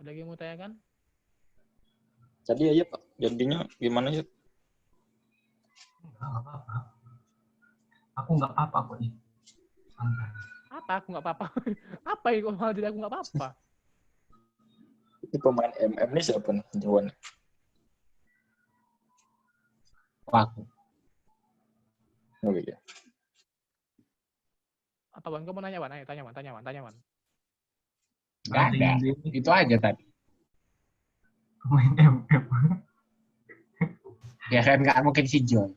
Ada lagi yang mau tanyakan? Jadi aja Pak, jadinya gimana ya? Nggak apa-apa. Aku nggak apa-apa kok. Santai. Apa aku nggak apa-apa? Apa yang kau malah jadi aku nggak apa-apa? Ini pemain MM nih siapa nih? Jawan. Aku. Oh iya. Atau Wan, kamu mau nanya Wan? Ayo, tanya Wan. Nggak ada. Itu aja tadi. Main MM. Ya kan nggak mungkin si John.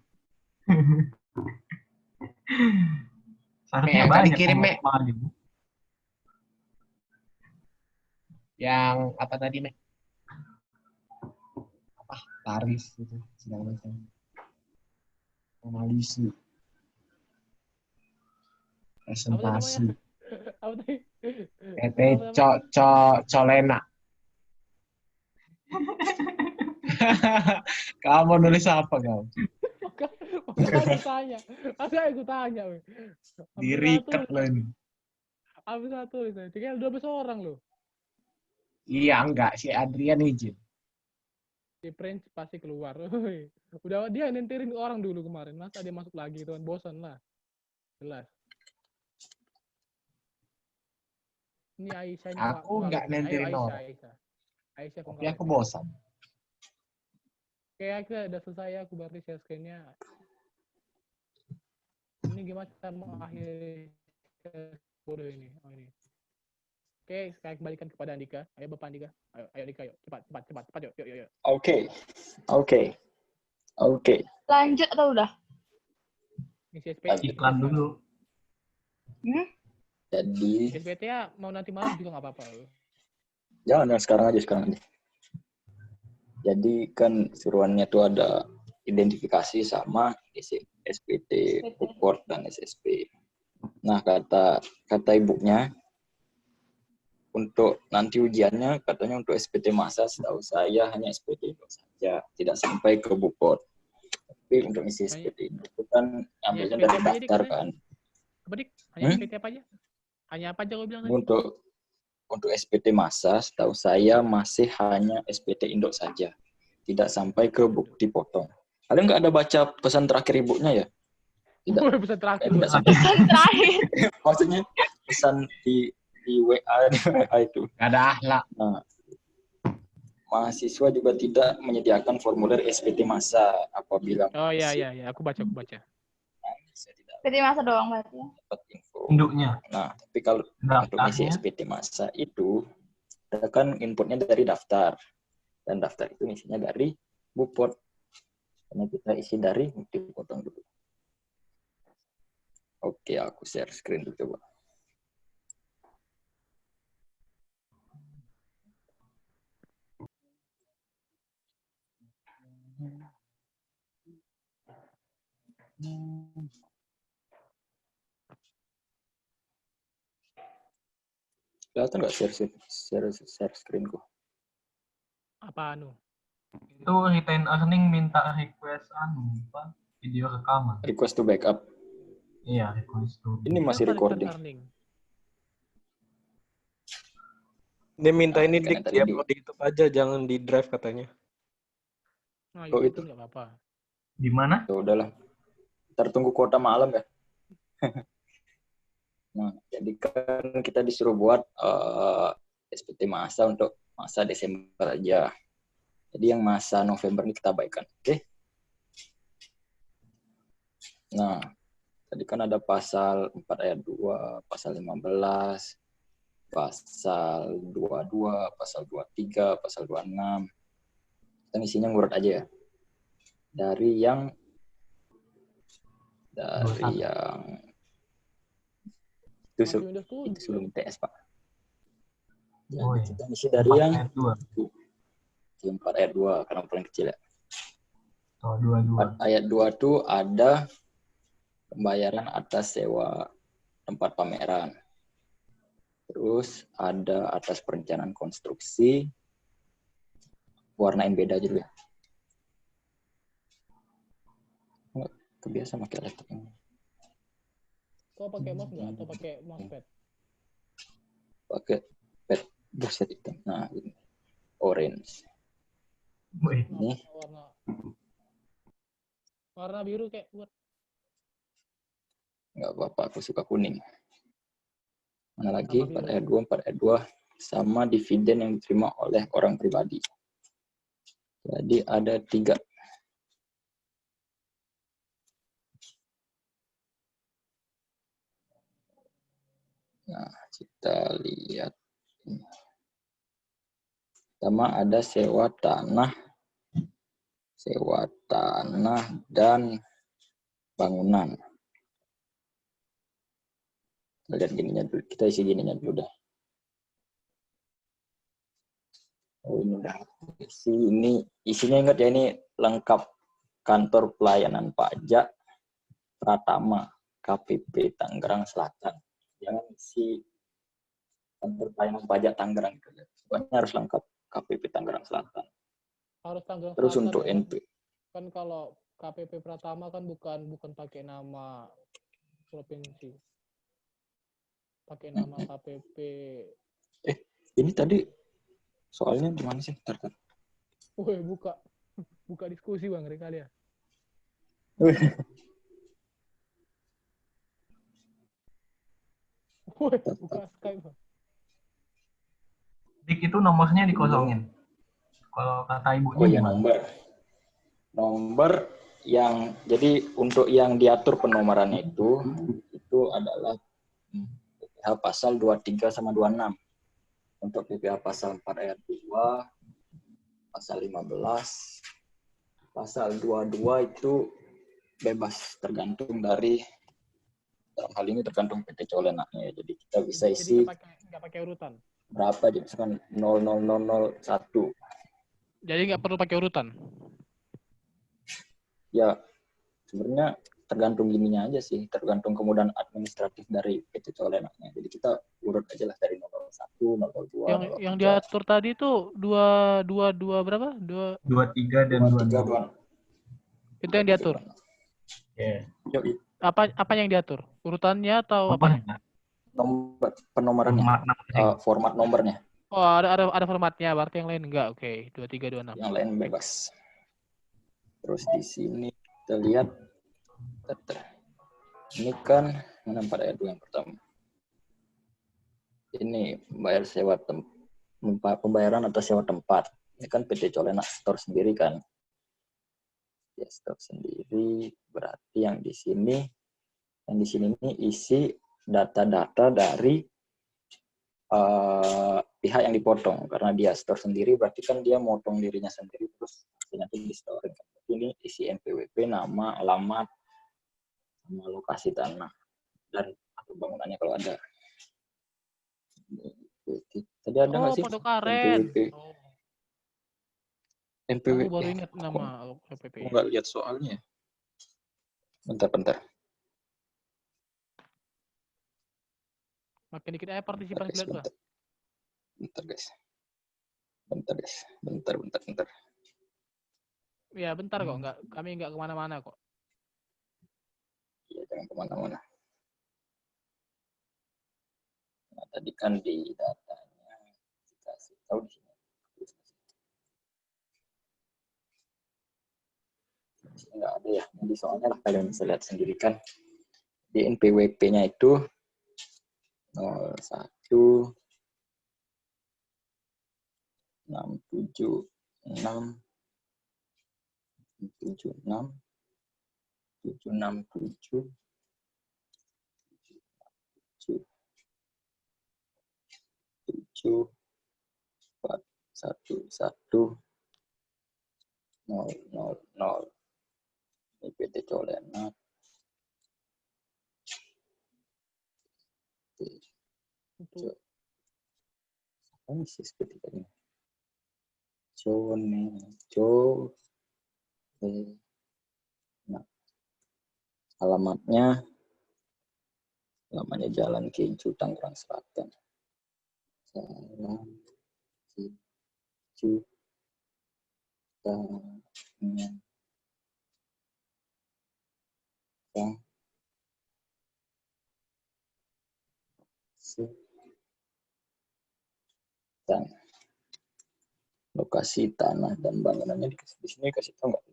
Seharusnya Mek, banyak kirim, pemain Mek. maju. Yang apa tadi, Mek? Apa? Taris gitu. Segala macam. Analisis. Presentasi. Apa tadi? PT Colena. Kamu nulis apa kau? Maka aku tanya. Di-recap loh ini. Habis satu itu. Tinggal 12 orang loh. Iya, enggak. Si Adrian izin. Si Prince pasti keluar. Udah dia nenterin orang dulu kemarin. Masa dia masuk lagi tuh kan bosan lah. Jelas. Ini Aisyah ini Aku nggak nenterin orang. Aisyah Tapi aku bosan. Oke, udah selesai aku berarti share screen-nya. Ini gimana cara mengakhiri bodoh ini? Oh ini. Oke, saya kembalikan kepada Andika. Ayo Bapak Andika. Ayo Andika, yuk. Cepat yuk. Oke. Lanjut atau udah? Isi SPT. Iklan dulu. Jadi SPT ya mau nanti malam juga nggak apa-apa. jangan sekarang aja. Jadi kan suruhannya tuh ada identifikasi sama isi SPT, report dan SSP. Nah, kata ibunya untuk nanti ujiannya katanya untuk SPT masa setahu saya hanya SPT itu saja, tidak sampai ke Bupot. Tapi untuk isi SPT itu kan ambilnya dari daftar kan. Apa dik? Hanya SPT apa aja? Hanya apa aja gue bilang tadi? Untuk SPT masa setahu saya masih hanya SPT Indok saja. Tidak sampai ke bukti potong. Kalian nggak ada baca pesan terakhir ibunya ya? Tidak. Pesan terakhir. Tidak sampai. Pesan terakhir. Maksudnya pesan di WA itu. Gak ada akhlak. Nah, mahasiswa juga tidak menyediakan formulir SPT masa apabila Oh iya, aku baca. Jadi masa doang berarti ya. dapat info. Induknya. Nah, tapi kalau untuk isi SPT masa itu kita kan inputnya dari daftar. Dan daftar itu isinya dari Bupot. Karena kita isi dari bukti potong dulu. Oke, aku share screen dulu coba. Kelihatan nggak share screenku? Apa anu? Itu retain earning minta request video rekaman. Request to backup. Iya, request to. Ini masih recording. Dia minta ini Karena dik tadi di YouTube aja, jangan di drive katanya. Nah, Oh, itu itu. nggak apa-apa. Di mana? Ya udahlah. Ntar tunggu kuota malam ya. Nah, jadi kan kita disuruh buat SPT masa untuk masa Desember aja. Jadi yang masa November ini kita abaikan. Oke? Nah, tadi kan ada pasal 4 ayat 2, pasal 15, pasal 22, pasal 23, pasal 26. Kita isinya ngurut aja ya. Dari yang itu sebelum TS, Pak. Jadi kita isi dari yang 4 ayat 2 karena paling kecil ya. Oh, 22. Ayat 2 itu ada pembayaran atas sewa tempat pameran. Terus ada atas perencanaan konstruksi. Warnain beda aja dulu ya. Kebiasa pakai laptop ini. Kau pakai mouse nggak atau pakai mousepad? Pakai pad buset itu. Nah, ini orange. Ini warna biru kayak buat. Nggak apa-apa, aku suka kuning. Mana lagi? 4 ayat 2, 4 ayat 2 sama dividen yang diterima oleh orang pribadi. Jadi ada 3. Nah, kita lihat. Pertama ada sewa tanah dan bangunan. Kita lihat gininya dulu. Kita isi gininya dulu dah. Oh, ini udah. Isinya ingat ya, ini lengkap kantor pelayanan pajak Pratama KPP Tangerang Selatan. Jangan isi kantor pelayanan pajak Tangerang. Semuanya harus lengkap KPP Tangerang Selatan. Harus Tangerang Terus Selatan untuk ya, NP. kan kalau KPP Pratama kan bukan pakai nama provinsi. Pakai nama KPP. Ini tadi soalnya gimana sih? Ntar. Woi, buka diskusi Bang dari kalian. Woi, buka Skype Bang. Dik itu nomornya dikosongin. Kalau kata ibunya Oh iya, gimana? Nomor yang jadi untuk yang diatur penomorannya itu adalah PPh pasal 23 sama 26. Untuk PPh pasal 4 ayat 2, pasal 15, pasal 22 itu bebas, tergantung dari, dalam hal ini tergantung PT Colenaknya. Jadi kita bisa Jadi isi nggak pakai urutan. berapa, jadi misalkan 00001. Jadi nggak perlu pakai urutan. Ya sebenarnya tergantung gininya aja sih, tergantung kemudahan administratif dari PT Colenaknya. Jadi kita urut aja lah dari 001, 002, Yang 003. diatur tadi tuh dua berapa? 23 dan 23, 26. Itu yang diatur. Ya. Yoi. Apa yang diatur? Urutannya atau apa? Nomor penomorannya, format nomornya. Oh, ada formatnya, berarti yang lain enggak. Oke, 23, 26. Yang lain bebas. Terus di sini kita lihat, ini kan 64 ayat 2 yang pertama. Ini bayar sewa pembayaran atas sewa tempat. Ini kan PT Colenak store sendiri kan. Ya, store sendiri, berarti yang di sini ini isi data-data dari pihak yang dipotong, karena dia store sendiri berarti kan dia motong dirinya sendiri terus hasilnya itu di storing. Ini isi NPWP, nama, alamat, sama lokasi tanah dan atau bangunannya kalau ada. Tadi ada nggak sih Pondok Aren. NPWP? NPWP. Aku baru ingat nama PPP. Aku nggak lihat soalnya. Bentar. Makin dikit aja partisipan lihat lah. Bentar guys. Bentar. Ya bentar kok, kami nggak kemana-mana kok. Iya, jangan kemana-mana. Nah, tadi kan di datanya dikasih tahu di sini. Nggak ada ya. Jadi soalnya lah kalian bisa lihat sendiri kan. Di NPWP-nya itu 01 676 767 411 000. Ini PT Colenak. Apa sih seperti ini? Nah, alamatnya Jalan Keju, Tangerang Selatan. Jalan Keju, Tangerang Selatan. Lokasi tanah dan bangunannya di sini kasih tahu nggak?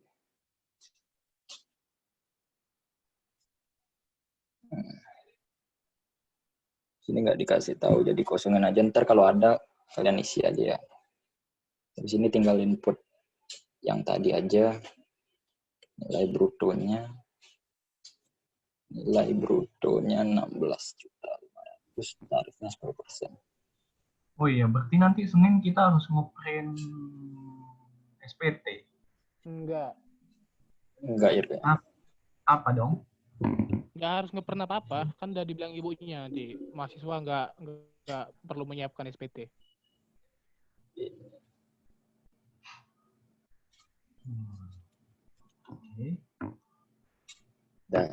Sini nggak dikasih tahu, jadi kosongin aja. Ntar kalau ada kalian isi aja ya. Di sini tinggal input yang tadi aja. Nilai brutonya 16.500.000, tarifnya 10%. Oh iya, berarti nanti Senin kita harus ngeprint SPT. Enggak, Irga. Apa dong? nggak harus ngeprint apa-apa, kan udah dibilang ibunya nanti mahasiswa nggak perlu menyiapkan SPT. Oke. Nah,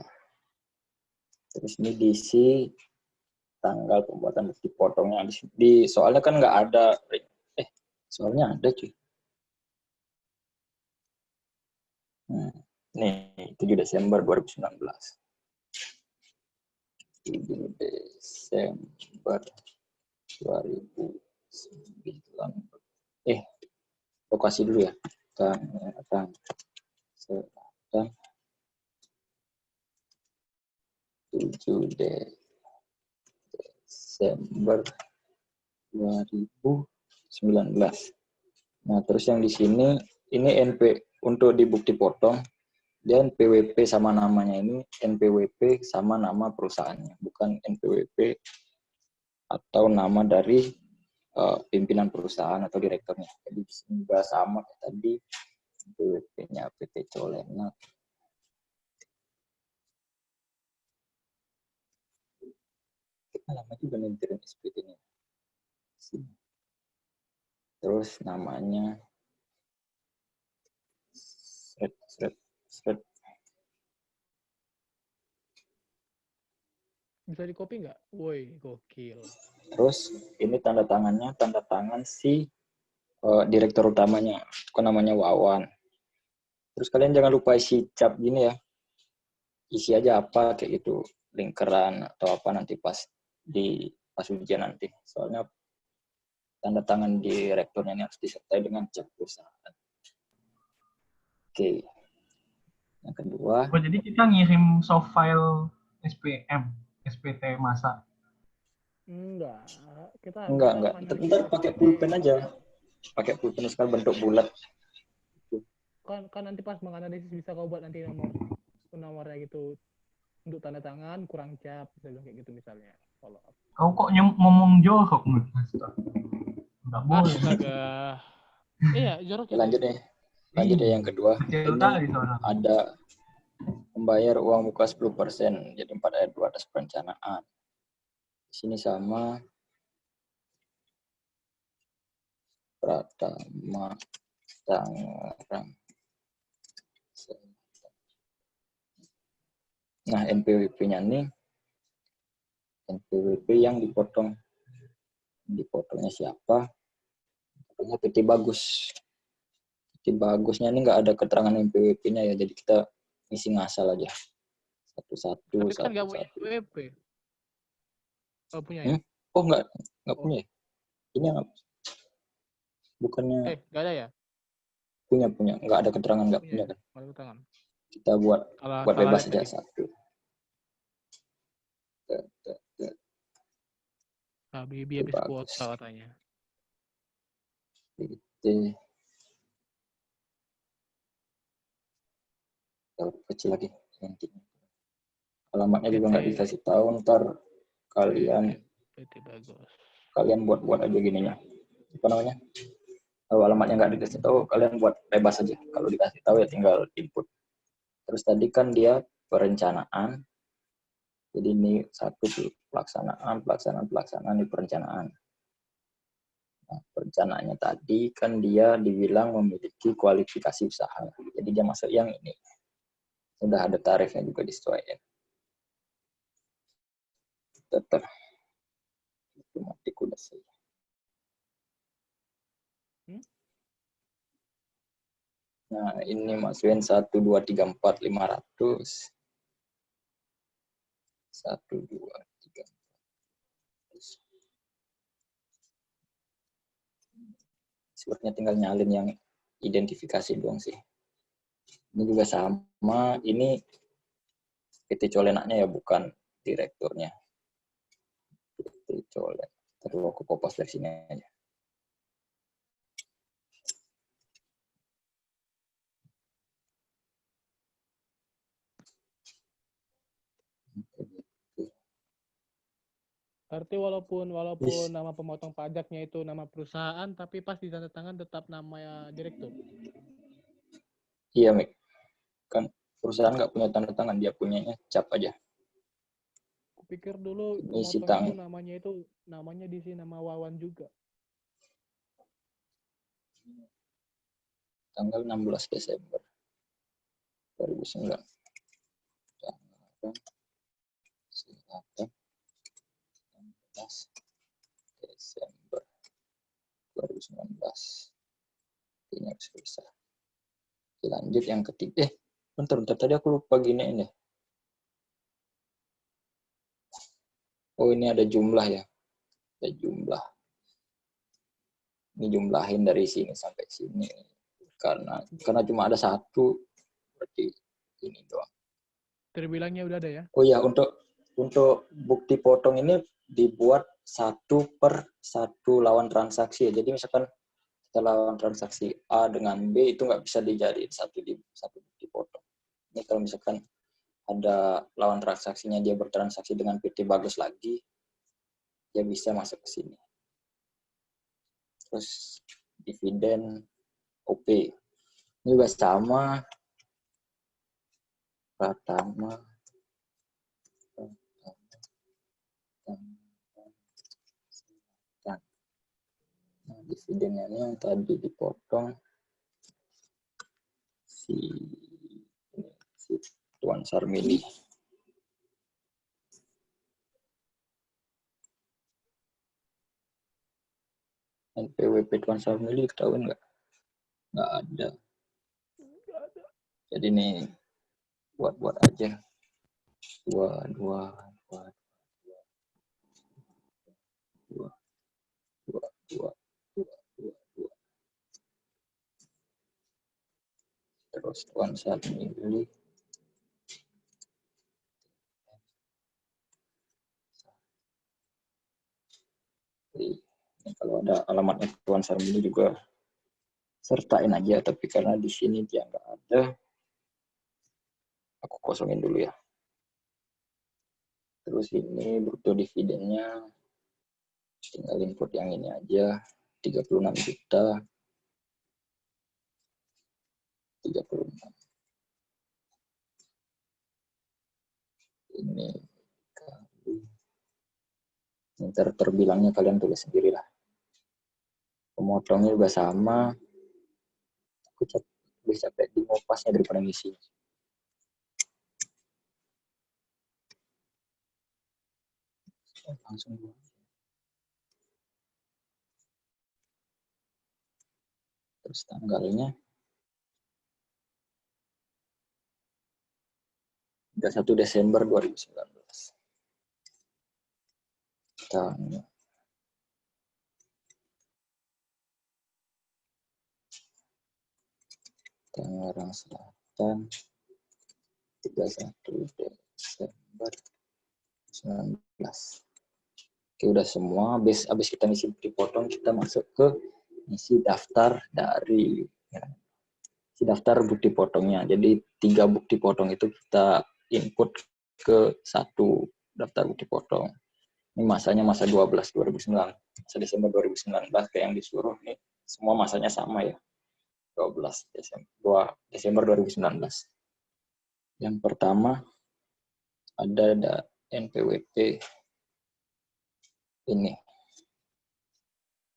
terus ini diisi tanggal pembuatan bukti potongnya di soalnya kan nggak ada, soalnya ada cuy. Nih 7 Desember 2019. 7 Desember 2009. Lokasi dulu ya. Tangerang Selatan 7 Desember 2019. Nah, terus yang di sini ini untuk di bukti potong dia NPWP sama namanya ini NPWP sama nama perusahaannya, bukan NPWP atau nama dari pimpinan perusahaan atau direkturnya. Jadi di sini juga sama kayak tadi NPWP-nya PT Colenak. lama juga nintirin SPT-nya. Sini. Terus namanya seret. Bisa di copy nggak? Woi, gokil. Terus ini tanda tangan si direktur utamanya, kok namanya Wawan. Terus kalian jangan lupa isi cap gini ya, isi aja apa kayak gitu, lingkaran atau apa nanti pas ujian nanti. Soalnya tanda tangan direkturnya ini harus disertai dengan cap perusahaan. Oke. Yang kedua. Oh, jadi kita ngirim soft file SPT masa. Enggak. Enggak. Ntar pakai pulpen aja. Pakai pulpen sekali bentuk bulat. Kan nanti pas menganalisis bisa kau buat nanti nomornya gitu. Untuk tanda tangan kurang cap, misalnya kayak gitu misalnya. Follow up. Kau kok ngomong jorok menurut Master? Enggak boleh. Astaga. Iya, jorok itu. Lanjut deh yang kedua. Ini ada membayar uang muka 10%, jadi 4 ayat 2 atas perencanaan. Di sini sama Pratama Tangerang. Nah, NPWP-nya nih, NPWP yang dipotong. Dipotongnya siapa? Potongnya PT Bagus. PT Bagusnya ini nggak ada keterangan NPWP-nya ya, jadi kita ngisi ngasal aja. Satu-satu. Tapi kan nggak punya NPWP. Oh, punya ya? Oh, nggak punya ya? Ini yang bukannya... nggak ada ya? Punya. Nggak ada keterangan, nggak punya kan? Nggak ada keterangan. Kita buat bebas aja satu. Bibi habis kuota katanya. Kecil lagi nanti. Alamatnya juga nggak dikasih tahu, ntar kalian buat aja gininya. Apa namanya? Kalau alamatnya nggak dikasih tahu, kalian buat bebas aja. Kalau dikasih tahu ya tinggal input. Terus tadi kan dia perencanaan. Jadi ini satu pelaksanaan di perencanaan. Nah, perencanaannya tadi kan dia dibilang memiliki kualifikasi usaha. Jadi dia masuk yang ini. Sudah ada tarifnya juga disesuaikan. Tetap. Otomatis udah selesai. Nah, ini masukin 1, 2, 3, 4, 500. 1, 2, 3, 4. Sepertinya tinggal nyalin yang identifikasi doang sih. Ini juga sama, ini PT Colenaknya ya, bukan direkturnya. PT Colen. Terus aku kopas dari sini aja. Berarti walaupun nama pemotong pajaknya itu nama perusahaan, tapi pas ditanda tangan tetap nama direktur. Iya, Mik. Kan perusahaan nggak punya tanda tangan, dia punyanya cap aja. Kupikir dulu pemotong itu namanya di sini nama Wawan juga. Tanggal 16 Desember 2009. Tanggal 16 Desember 2019. Ini harus bisa. Lanjut yang ketiga. Bentar, tadi aku lupa gini ini. Oh, ini ada jumlah ya. Ada jumlah. Ini jumlahin dari sini sampai sini. Karena cuma ada satu, berarti ini doang. Terbilangnya udah ada ya? Oh ya, untuk bukti potong ini dibuat 1/1 lawan transaksi. Jadi misalkan kita lawan transaksi A dengan B itu nggak bisa dijadiin satu bukti potong. Ini kalau misalkan ada lawan transaksinya dia bertransaksi dengan PT Bagus lagi, dia bisa masuk ke sini. Terus dividen OP. Ini juga sama. Pratama. Dividennya ini yang tadi dipotong si Tuan Sarmili. NPWP Tuan Sarmili ketahuan nggak? Nggak ada. Jadi ini buat aja. Dua. Terus Tuan Sarmili. Ini kalau ada alamatnya Tuan Sarmili juga sertain aja, tapi karena di sini dia nggak ada, aku kosongin dulu ya. Terus ini bruto dividennya tinggal input yang ini aja, 36 juta. 36. Ini terbilangnya kalian tulis sendiri lah. Pemotongnya juga sama. Aku bisa capek di ngopasnya daripada ngisi. Langsung dulu. Terus tanggalnya 31 Desember 2019. Tangerang Selatan 31 Desember 19. Oke, udah semua. Habis kita ngisi dipotong, kita masuk ke isi daftar dari daftar bukti potongnya. Jadi 3 bukti potong itu kita input ke 1 daftar bukti potong. Ini masanya masa 2009, masa Desember 2019 kayak yang disuruh nih. Semua masanya sama ya. 12 Desember 2019. Yang pertama ada NPWP ini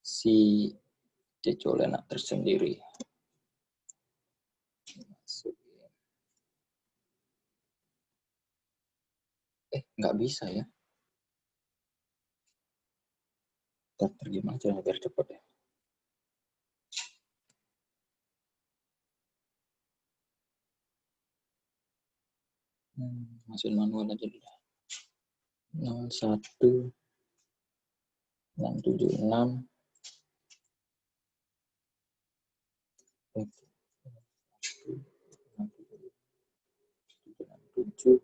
si Decolena tersendiri. Nggak bisa ya. Terjemah aja biar cepat ya. Masukin manual aja dulu. 01 676 7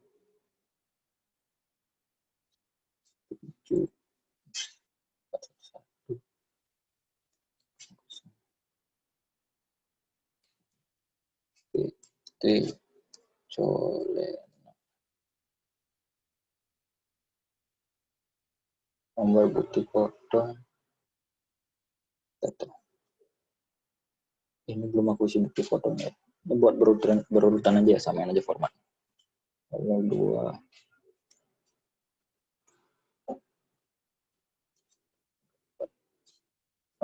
PT Colena. Nomor bukti potong. Ini belum aku isi bukti potongnya. Ini buat berurutan aja ya, samain aja format. 02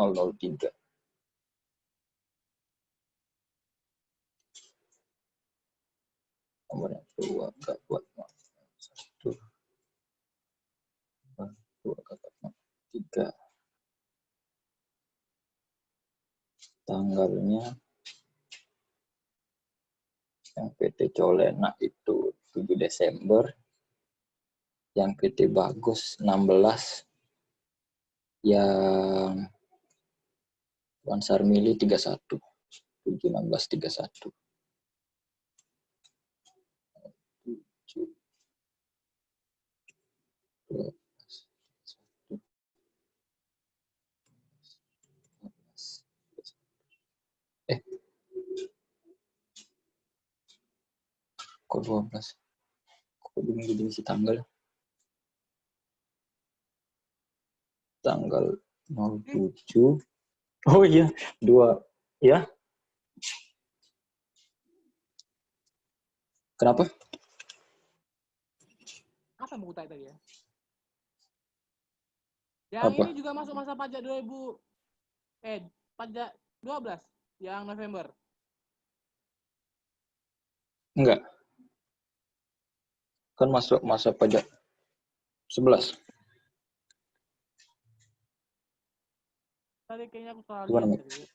003. Nomor yang kedua enggak buat 1 2 3. Tanggalnya yang PT Colena itu 7 Desember, yang PT Bagus 16, yang Tuan Sarmili 31, 7/16/31. 7 kok 12? Kok bingung jadi isi tanggal? Tanggal 07. Oh iya, 2 ya. Kenapa? Apa yang buku tadi ya? Yang Apa? ini juga masuk masa pajak 2000 pajak 12 yang November. Enggak. Kan masuk masa pajak 11. Tadi kayaknya aku salah Gimana, lihat Mik? tadi.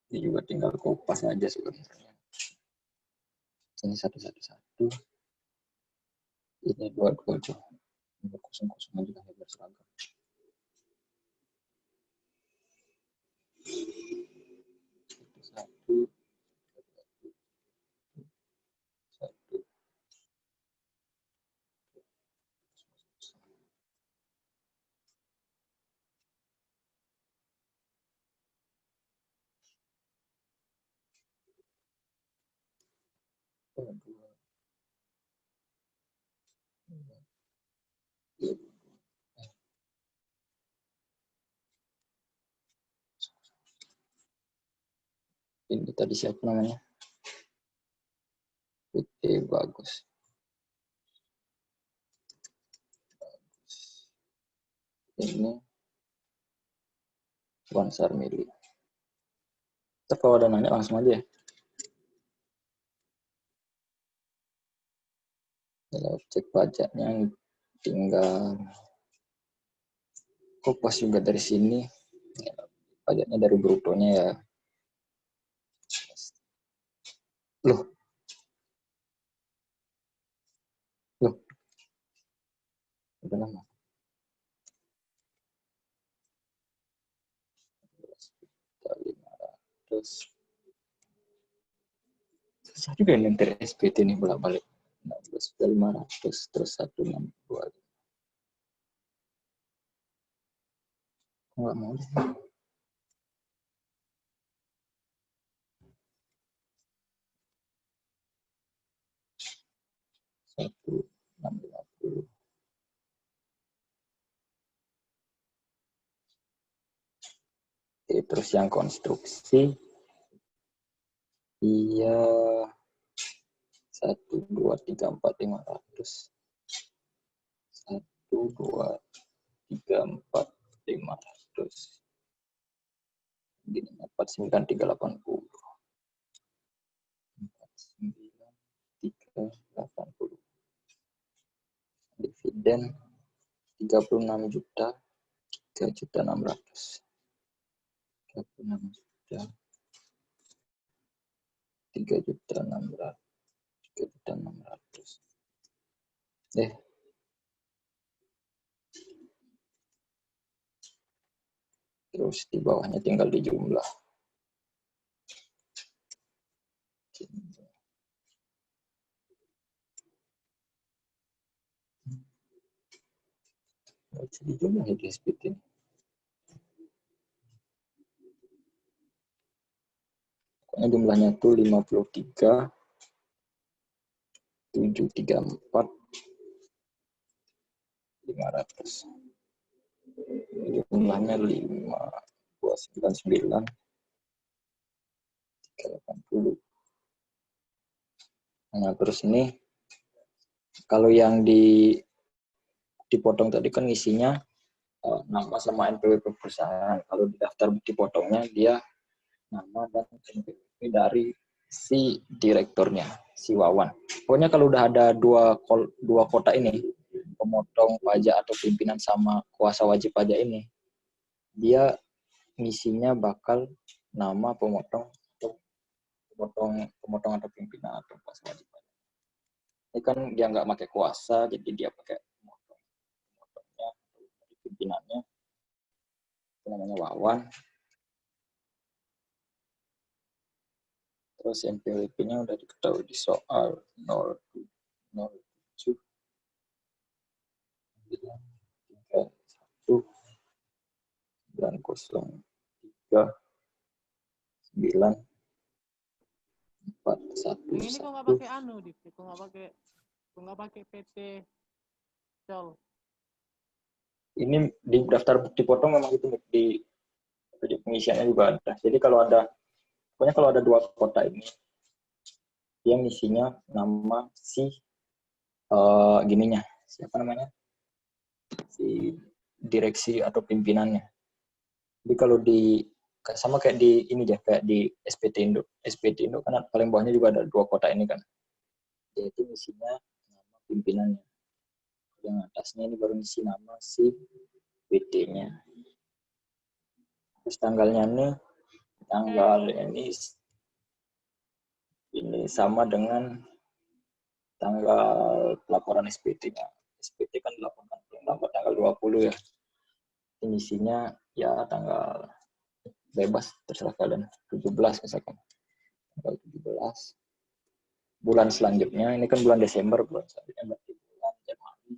Ini juga tinggal kopas aja sebenarnya. Ini 111. Ini 22. Ini kosong-kosong aja kan berseragam. Satu. Ini tadi siapa namanya? PT Bagus. Ini Bansar Mili. Ntar kalau ada nanya langsung aja ya. Kalau cek pajaknya tinggal kopas juga dari sini. Ya, pajaknya dari brutonya ya. Loh. Udah lama. Terus susah juga yang dari SPT nih bolak-balik. 16.500 terus 162. Enggak mau. Satu 650. Oke, terus yang konstruksi iya 1 2 3 4 500. 1 2 3 4 500. Gini 49 380. 49 380. Dividen 36 juta 3 juta 600. 36 juta 3 juta 600. 3 juta 600. Terus di bawahnya tinggal di jumlah. Di jumlah ya di SPT. Pokoknya jumlahnya tuh 53 734 500. Jumlahnya 5299 380. Nah, terus ini kalau yang dipotong tadi kan isinya nama sama NPWP perusahaan. Kalau di daftar dipotongnya dia nama dan NPWP dari si direkturnya, si Wawan. Pokoknya kalau udah ada dua kota ini, pemotong pajak atau pimpinan sama kuasa wajib pajak ini, dia misinya bakal nama pemotong atau pimpinan atau kuasa wajib pajak. Ini kan dia nggak pakai kuasa, jadi dia pakai pemotongnya, pimpinannya, itu namanya Wawan. Terus NPWP-nya udah diketahui di soal 07 903 9 4 Ini kok nggak pakai anu, Dik? Kok nggak pakai PT Col? Ini di daftar bukti potong memang itu di pengisiannya juga ada. Jadi pokoknya kalau ada dua kota ini, dia ngisinya nama si gininya, siapa namanya, si direksi atau pimpinannya. Jadi kalau di sama kayak di ini deh, kayak di SPT Indo kan paling bawahnya juga ada 2 kotak ini kan. Yaitu isinya nama pimpinannya. Yang atasnya ini baru isi nama si PT-nya. Terus tanggalnya nih, tanggal ini sama dengan tanggal laporan SPT-nya. SPT kan dilaporkan lambat tanggal 20 ya. Isinya ya tanggal bebas, terserah kalian. 17 misalkan. Tanggal 17. Bulan selanjutnya, ini kan bulan Desember, bulan selanjutnya berarti bulan Januari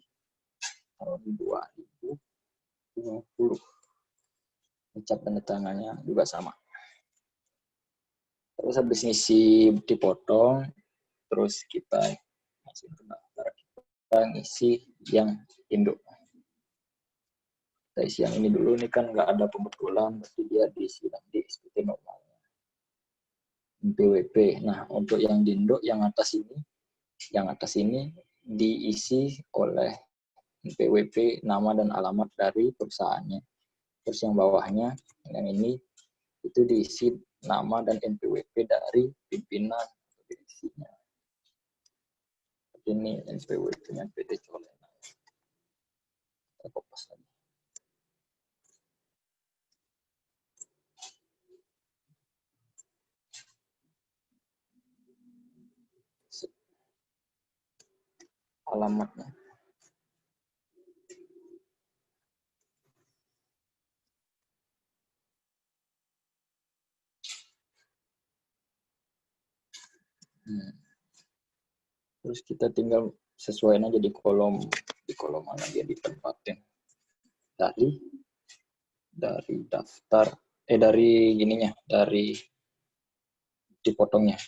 tahun 2020. Ucap tanda tangannya juga sama. Terus habis ngisi dipotong, terus kita masukin ke daftar, kita ngisi yang induk. Kita isi yang ini dulu, ini kan nggak ada pembetulan, berarti dia diisi di SPT normalnya. NPWP. Nah, untuk yang di induk, yang atas ini diisi oleh NPWP, nama dan alamat dari perusahaannya. Terus yang bawahnya, yang ini, itu diisi nama dan NPWP dari pimpinan direksinya. Ini NPWP-nya PT Colena. Kita kopas lagi. Alamatnya. Terus kita tinggal sesuaiin aja di kolom mana dia ditempatin. Dari daftar dari gininya, dari dipotongnya.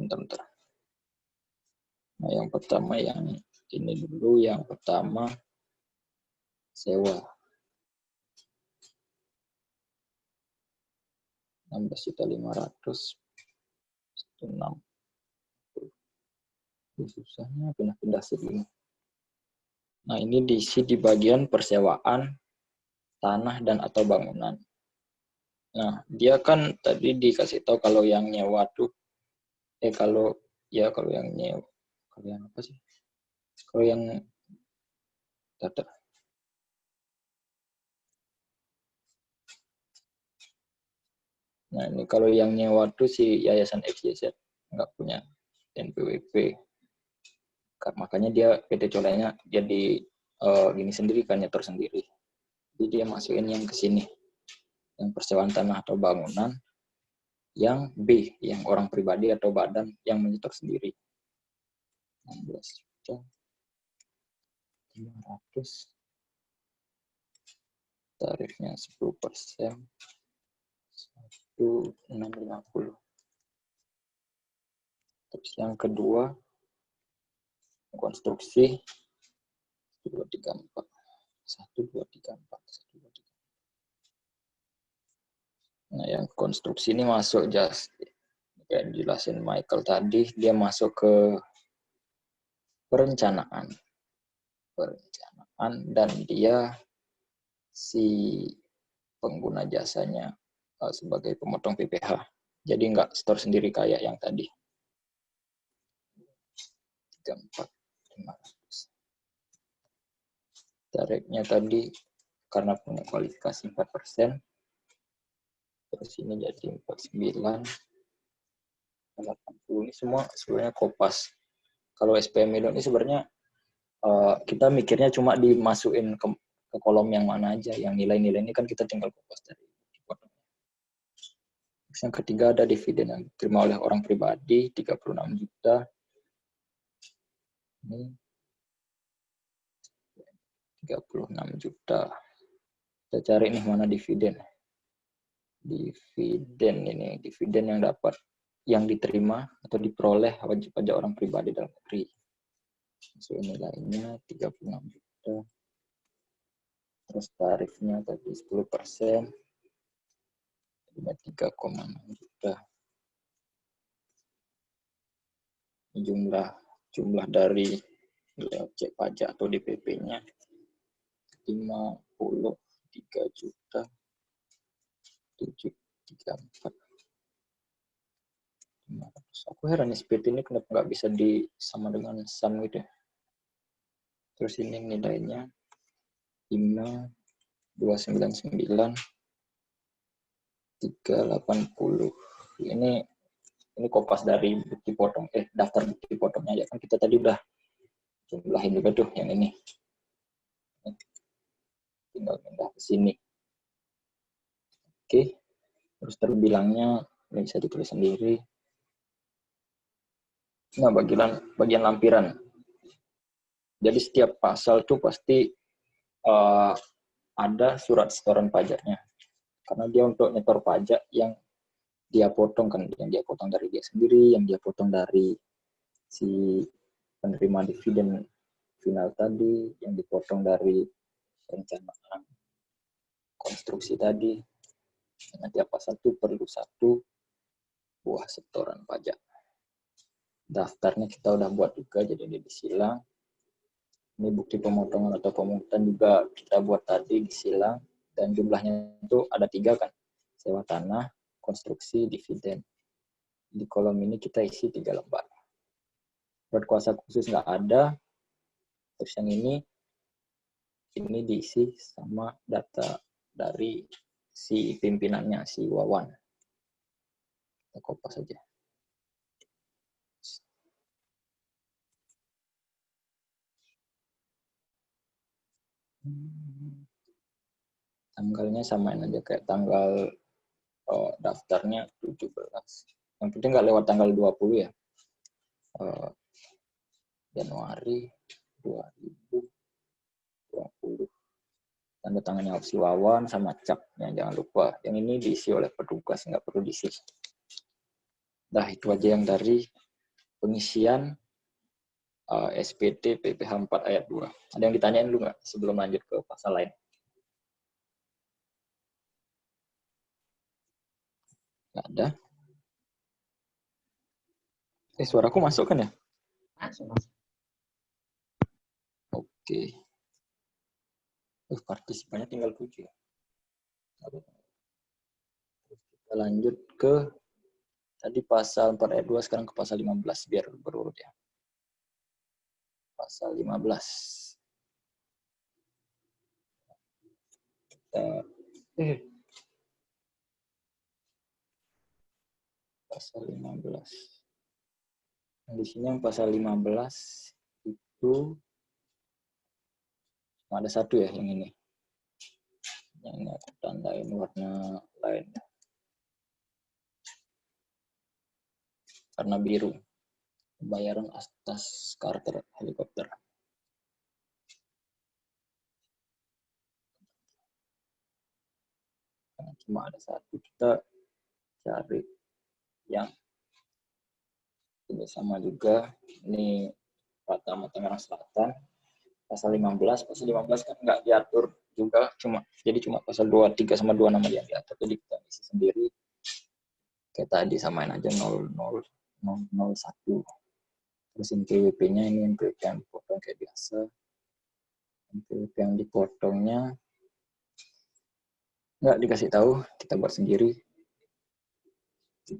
Bentar. Nah, yang pertama yang ini dulu, yang pertama sewa. 16.500. 16. Susahnya pindah-pindah sini. Nah, ini diisi di bagian persewaan tanah dan atau bangunan. Nah, dia kan tadi dikasih tahu kalau yang nyewa tuh kalau yang nyewa, kalau yang apa sih? Kalau yang data. Nah, ini kalau yang nyewa tuh si Yayasan XYZ nggak punya NPWP. Makanya dia PT Colenya jadi gini sendiri kan, nyetor sendiri. Jadi dia masukin yang ke sini. Yang persewaan tanah atau bangunan. Yang B, yang orang pribadi atau badan yang menyetor sendiri. 16.500. Tarifnya 10%. 1.650. Terus yang kedua, konstruksi 1234. 1234. Nah, yang konstruksi ini masuk kayak dijelasin Michael tadi, dia masuk ke perencanaan dan dia si pengguna jasanya sebagai pemotong PPh. Jadi nggak store sendiri kayak yang tadi. 34.500. Tarifnya tadi karena punya kualifikasi 4%. Terus ini jadi 49. 80 ini semua sebenarnya kopas. Kalau SPM Indo ini sebenarnya kita mikirnya cuma dimasukin ke kolom yang mana aja, yang nilai-nilai ini kan kita tinggal kopas dari potong. Terus yang ketiga ada dividen yang diterima oleh orang pribadi 36 juta. Ini 36 juta. Kita cari nih mana dividen. Dividen yang dapat, yang diterima atau diperoleh wajib pajak orang pribadi dalam negeri. So, nilainya 36 juta. Terus tarifnya tadi 10%. 3,6 juta. jumlah dari cek pajak atau DPP-nya 53.734.500. Aku heran nih SPT ini kenapa nggak bisa sama dengan SAM gitu ya. Terus ini nilainya 5.299.380. Ini kopas dari bukti potong, daftar bukti potongnya ya kan kita tadi udah jumlahin juga tuh yang ini. Tinggal pindah ke sini. Oke. Terus terbilangnya ini bisa ditulis sendiri. Nah, bagian lampiran. Jadi setiap pasal tuh pasti ada surat setoran pajaknya. Karena dia untuk nyetor pajak yang dia potong kan, yang dia potong dari dia sendiri, yang dia potong dari si penerima dividen final tadi, yang dipotong dari rencana konstruksi tadi. Nah, tiap pasal itu perlu satu buah setoran pajak. Daftarnya kita udah buat juga, jadi dia disilang. Ini bukti pemotongan atau pemungutan juga kita buat tadi disilang. Dan jumlahnya itu ada 3 kan. Sewa tanah, konstruksi, dividen. Di kolom ini kita isi 3 lembar. Buat kuasa khusus nggak ada. Terus yang ini diisi sama data dari si pimpinannya, si Wawan. Kita kopas saja. Tanggalnya samain aja kayak tanggal daftarnya 17. Yang penting nggak lewat tanggal 20 ya. Januari 2020. Tanda tangannya opsi Wawan sama capnya jangan lupa. Yang ini diisi oleh petugas, nggak perlu diisi. Nah, itu aja yang dari pengisian SPT PPh 4 ayat 2. Ada yang ditanyain dulu nggak sebelum lanjut ke pasal lain? Nggak ada. Suaraku masuk kan ya? Masuk. Oke. Partisipannya tinggal 7 ya. Kita lanjut ke tadi pasal 4 ayat 2, sekarang ke pasal 15 biar berurut ya. Pasal 15. Pasal 15. Nah, di sini yang pasal 15 itu ada satu ya, yang ini. Yang ini aku tandain warna lain. Warna biru. Pembayaran atas charter helikopter. Karena cuma ada satu, kita cari yang ini sama juga. Ini Pratama Tangerang Selatan. Pasal 15 kan nggak diatur juga, jadi cuma pasal 23 sama 26 yang diatur, jadi kita isi sendiri. Kayak tadi samain aja 0001. Terus NPWP-nya ini NPWP yang dipotong kayak biasa. NPWP yang dipotongnya nggak dikasih tahu, kita buat sendiri. 3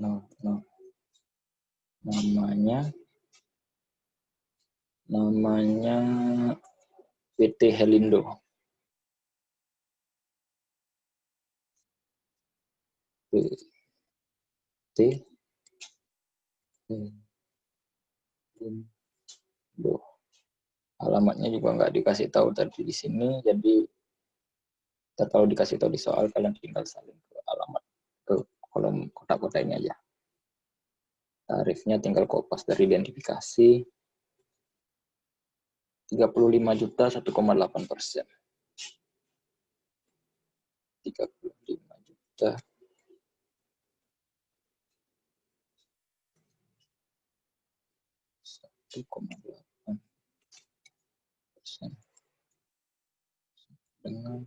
no. Namanya PT Helindo. PT Helindo. Alamatnya juga nggak dikasih tahu tadi di sini, jadi kita tahu dikasih tahu di soal, kalian tinggal salin ke alamat ke kolom kotak-kotak ini aja. Tarifnya tinggal kopas dari identifikasi. 35 juta 1,8%. 35 juta 1,8% dengan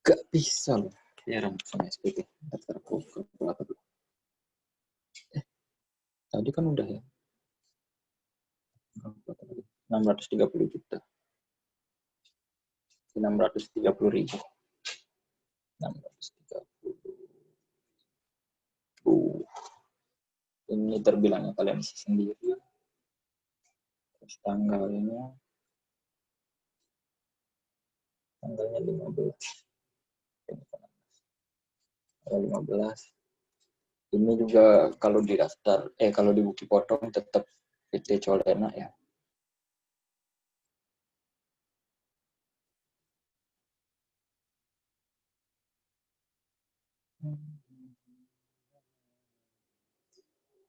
Gak bisa loh. Heran sama SPT. Daftar kalkulator dulu. Tadi kan udah ya. 630 juta. 630.000. 630. Ini terbilangnya kalian isi sendiri. Terus tanggalnya 15. Tanggal 15. Ini juga kalau di daftar, kalau di bukti potong tetap PT Colena ya.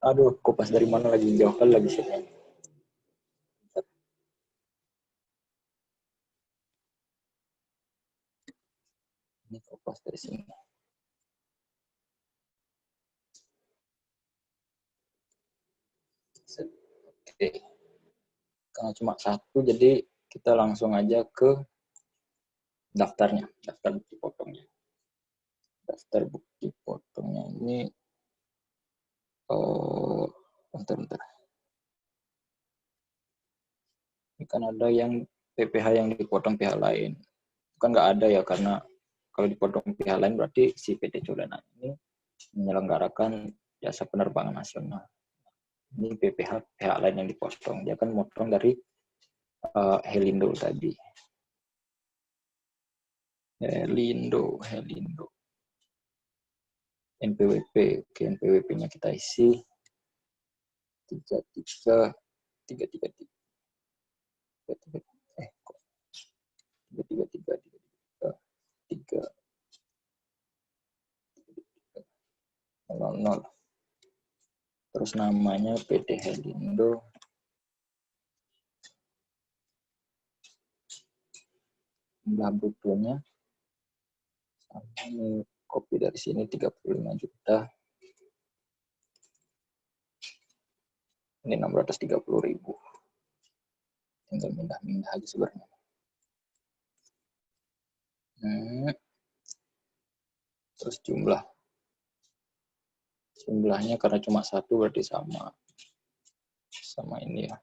Aduh, kopas dari mana lagi jauh kali lagi sih. Ini kopas dari sini. Oke. Karena cuma satu, jadi kita langsung aja ke daftarnya, daftar bukti potongnya. Daftar bukti potongnya ini, bentar. Ini kan ada yang PPh yang dipotong pihak lain. Kan nggak ada ya, karena kalau dipotong pihak lain berarti si PT Colena ini menyelenggarakan jasa penerbangan nasional. Ini PPh pihak lain yang dipotong. Dia kan motong dari Helindo tadi. Helindo. NPWP. Oke, NPWP-nya kita isi 333. Terus namanya PT Helindo. Jumlah butuhnya sama ini, kopi dari sini 35 juta. Ini 630.000. Tinggal mindah-mindah aja sebenarnya. Terus jumlahnya karena cuma satu berarti sama ini ya.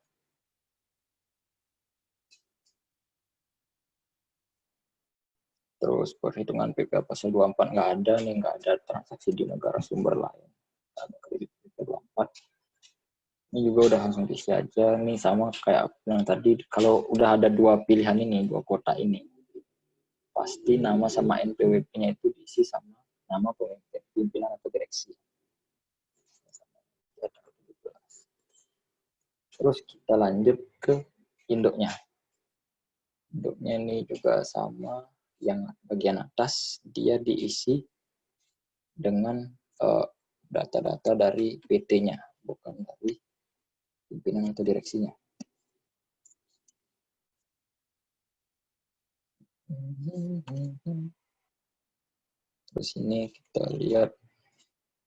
Terus perhitungan PPh pasal 24 nggak ada transaksi di negara sumber lain. Ada kredit PPh 24. Ini juga udah langsung diisi aja. Nih sama kayak yang tadi, kalau udah ada dua pilihan ini, dua kota ini, pasti nama sama NPWP-nya itu diisi sama nama pimpinan atau direksi. Terus kita lanjut ke induknya. Induknya ini juga sama, yang bagian atas dia diisi dengan data-data dari PT-nya, bukan dari pimpinan atau direksinya. Terus ini kita lihat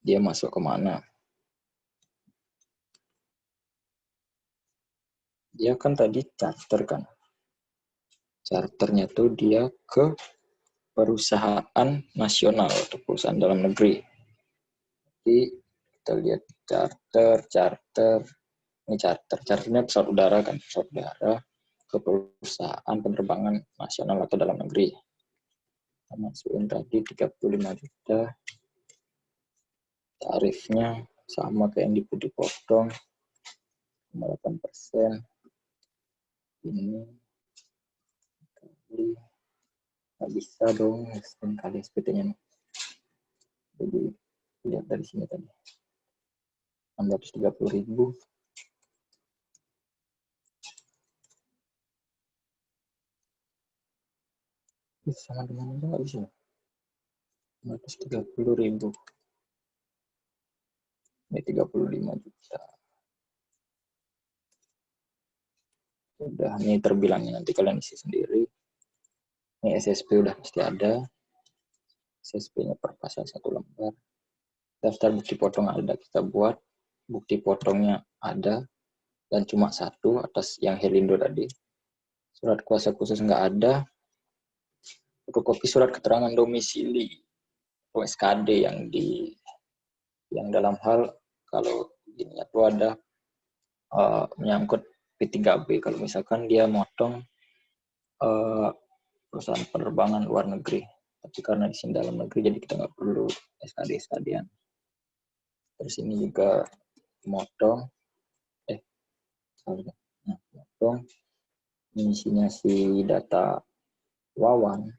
dia masuk kemana. Dia kan tadi charter kan. Charternya tuh dia ke perusahaan nasional atau perusahaan dalam negeri. Jadi kita lihat charter. Ini charternya pesawat udara kan, pesawat udara ke perusahaan penerbangan nasional atau dalam negeri. Kita masukin tadi 35 juta. Tarifnya sama kayak yang dipotong 8%. Ini kali, nggak bisa dong kali SPT-nya. Jadi lihat dari sini tadi 630.000. Sama dengan itu nggak bisa. 630.000. Ini 35 juta. Udah, ini terbilangnya nanti kalian isi sendiri. Ini SSP udah pasti ada. SSP-nya per pasal 1 lembar. Daftar bukti potong ada, kita buat. Bukti potongnya ada. Dan cuma satu atas yang Helindo tadi. Surat kuasa khusus nggak ada. fotokopi surat keterangan domisili OSKD yang dalam hal kalau ini itu ada menyangkut P3B. Kalau misalkan dia motong perusahaan penerbangan luar negeri, tapi karena di sini dalam negeri jadi kita nggak perlu SKD-SKD-an. Terus ini juga motong motong isinya si data Wawan,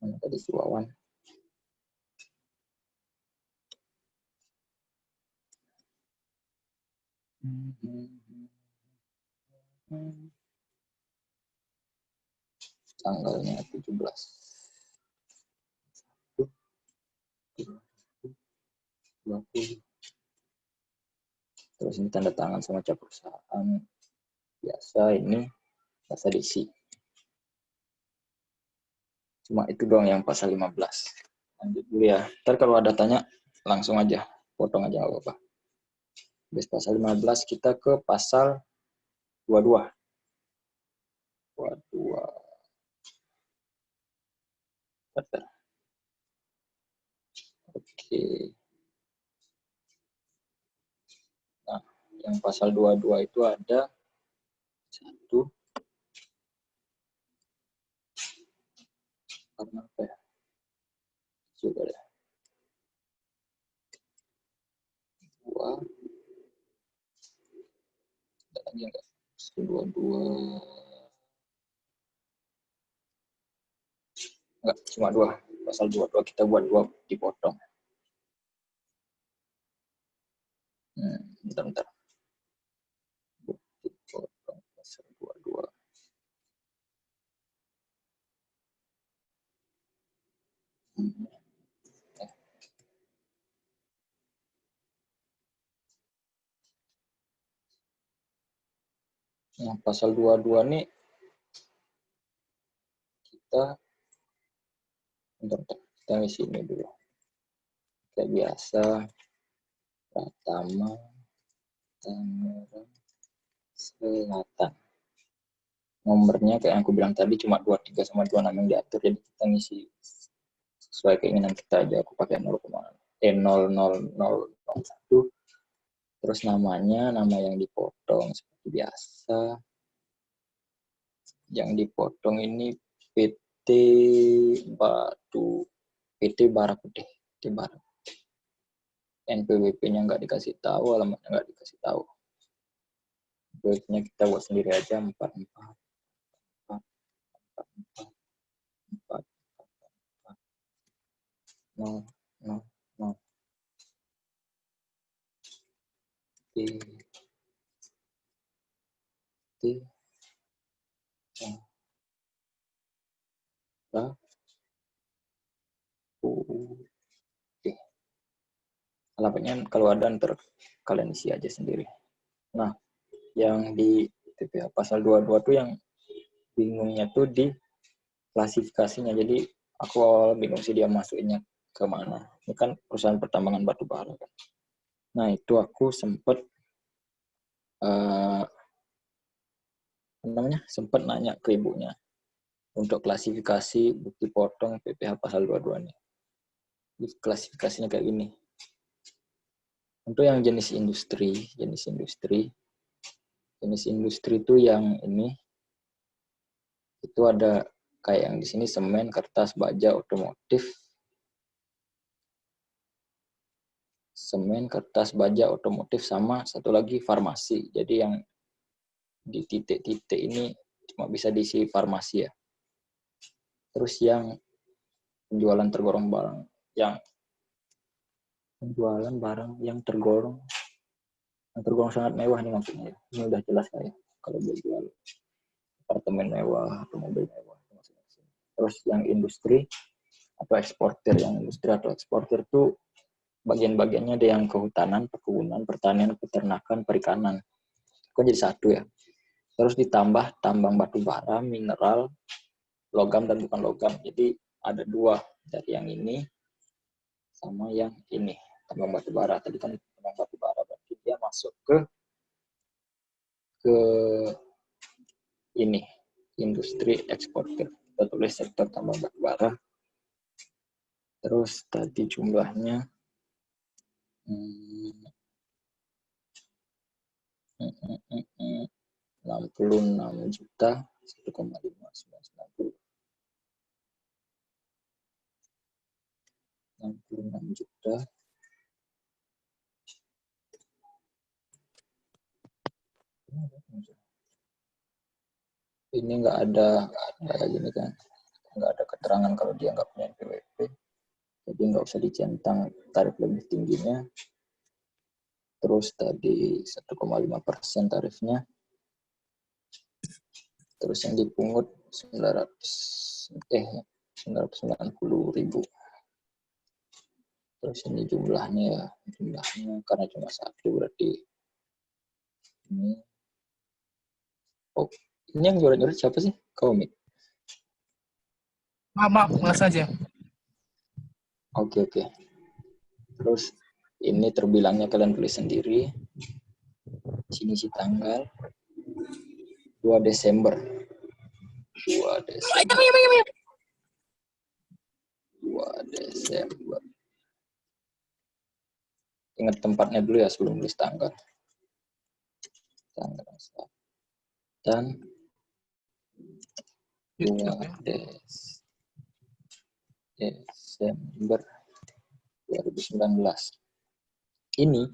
mana tadi si Wawan, tanggalnya 17. Terus ini tanda tangan sama cap perusahaan biasa, ini biasa diisi. Cuma itu doang yang pasal 15. Lanjut dulu ya. Ntar kalau ada tanya langsung aja, potong aja nggak apa-apa. Habis pasal 15 kita ke pasal 22. Oke. Nah, yang pasal 22 itu ada satu, karena apa ya? Coba ya. 2. Ada lagi enggak? 22. Enggak, cuma 2. Pasal 22 kita buat 2 dipotong. Bentar. Dipotong pasal 22. Nah, pasal 22 nih kita isi ini dulu. Kayak biasa, Pratama, Tangerang Selatan. Nomornya kayak yang aku bilang tadi cuma 23 sama 26 yang diatur, jadi kita ngisi sesuai keinginan kita aja. Aku pakai 0,00001. Terus nama yang dipotong seperti biasa. Yang dipotong ini PT Bara Putih. NPWP-nya nggak dikasih tahu, alamatnya nggak dikasih tahu. NPWP-nya kita buat sendiri aja, 44. No. Alamatnya kalau ada ntar kalian isi aja sendiri. Nah, yang di TPA pasal 22 tuh yang bingungnya tuh di klasifikasinya. Jadi aku awal bingung sih dia masukinnya ke mana. Ini kan perusahaan pertambangan batu bara kan. Nah, itu aku sempet sempat nanya ke ibunya untuk klasifikasi bukti potong PPh pasal 22 nih. Klasifikasinya kayak gini. Untuk yang jenis industri itu yang ini itu ada kayak yang di sini semen, kertas, baja, otomotif sama satu lagi farmasi. Jadi yang di titik-titik ini cuma bisa diisi farmasi ya. Terus yang penjualan tergolong barang yang tergolong sangat mewah nih maksudnya. Ini udah jelas kayak kalau dia jual apartemen mewah atau mobil mewah. Terus yang industri atau eksportir, tuh bagian-bagiannya ada yang kehutanan, perkebunan, pertanian, peternakan, perikanan. Kan jadi satu ya. Terus ditambah tambang batu bara, mineral, logam dan bukan logam. Jadi ada 2 dari yang ini sama yang ini, tambang batu bara. Tadi kan tambang batu bara berarti dia masuk ke ini, industri eksportir. Kita tulis sektor tambang batubara. Terus tadi jumlahnya 66 juta 1,5990. 66 juta. Ini nggak ada kayak gini kan, nggak ada keterangan kalau dia nggak punya NPWP, jadi nggak usah dicentang tarif lebih tingginya. Terus tadi 1,5% tarifnya. Terus yang dipungut 990.000. Terus ini jumlahnya karena cuma satu berarti ini. Oh, ini yang joret-joret siapa sih? Kau, Mik? Maaf, nggak saja. Oke. Terus ini terbilangnya kalian tulis sendiri. Sini si tanggal 2 Desember. 2 Desember. Ingat tempatnya dulu ya sebelum tulis tanggal. Dan 2 Desember 2019. Ini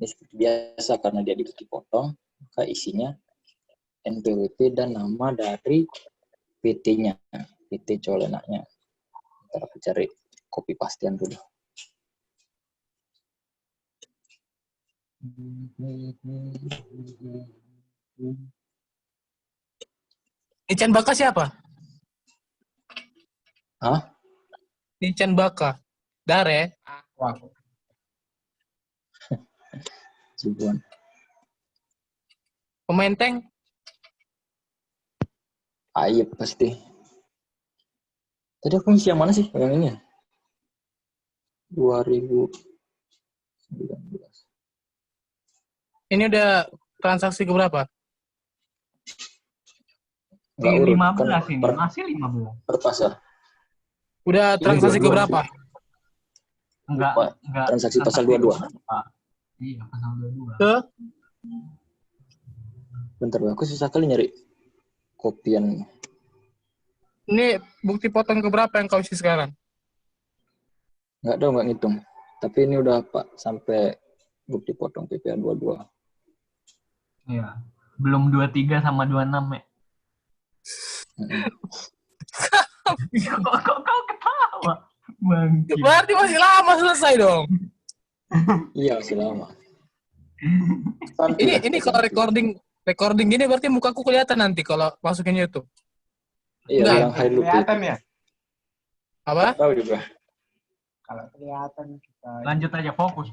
seperti biasa karena dia dipotong, maka isinya NPWP dan nama dari PT-nya, PT Colenaknya. Ntar aku cari copy pastean dulu. Nican Baka siapa? Hah? Nican Baka. Dare? Wah, Cibuan. Pemain tank? Iya pasti. Tadi aku ngisi yang mana sih? Yang ini ya? 2019. Ini udah transaksi ke berapa? Di Nggak urut, 15 kan ini, masih 15. per pasar. Udah transaksi ke berapa? Enggak. Transaksi pasal 22. Iya, pasal 22. Ke? Bentar, aku susah kali nyari kopian. Ini bukti potong ke berapa yang kau isi sekarang? Nggak tahu, nggak ngitung. Tapi ini udah Pak sampai bukti potong PPA 22. Iya. Belum 23 sama 26 ya. Kok kau ketawa? Bangkit. Berarti masih lama selesai dong. Iya, masih lama. Ini kalau recording gini berarti mukaku kelihatan nanti kalau masukin YouTube. Iya, Enggak. yang high loop kelihatan itu. ya? Apa? Tahu juga. Kalau kelihatan kita. Lanjut aja, fokus.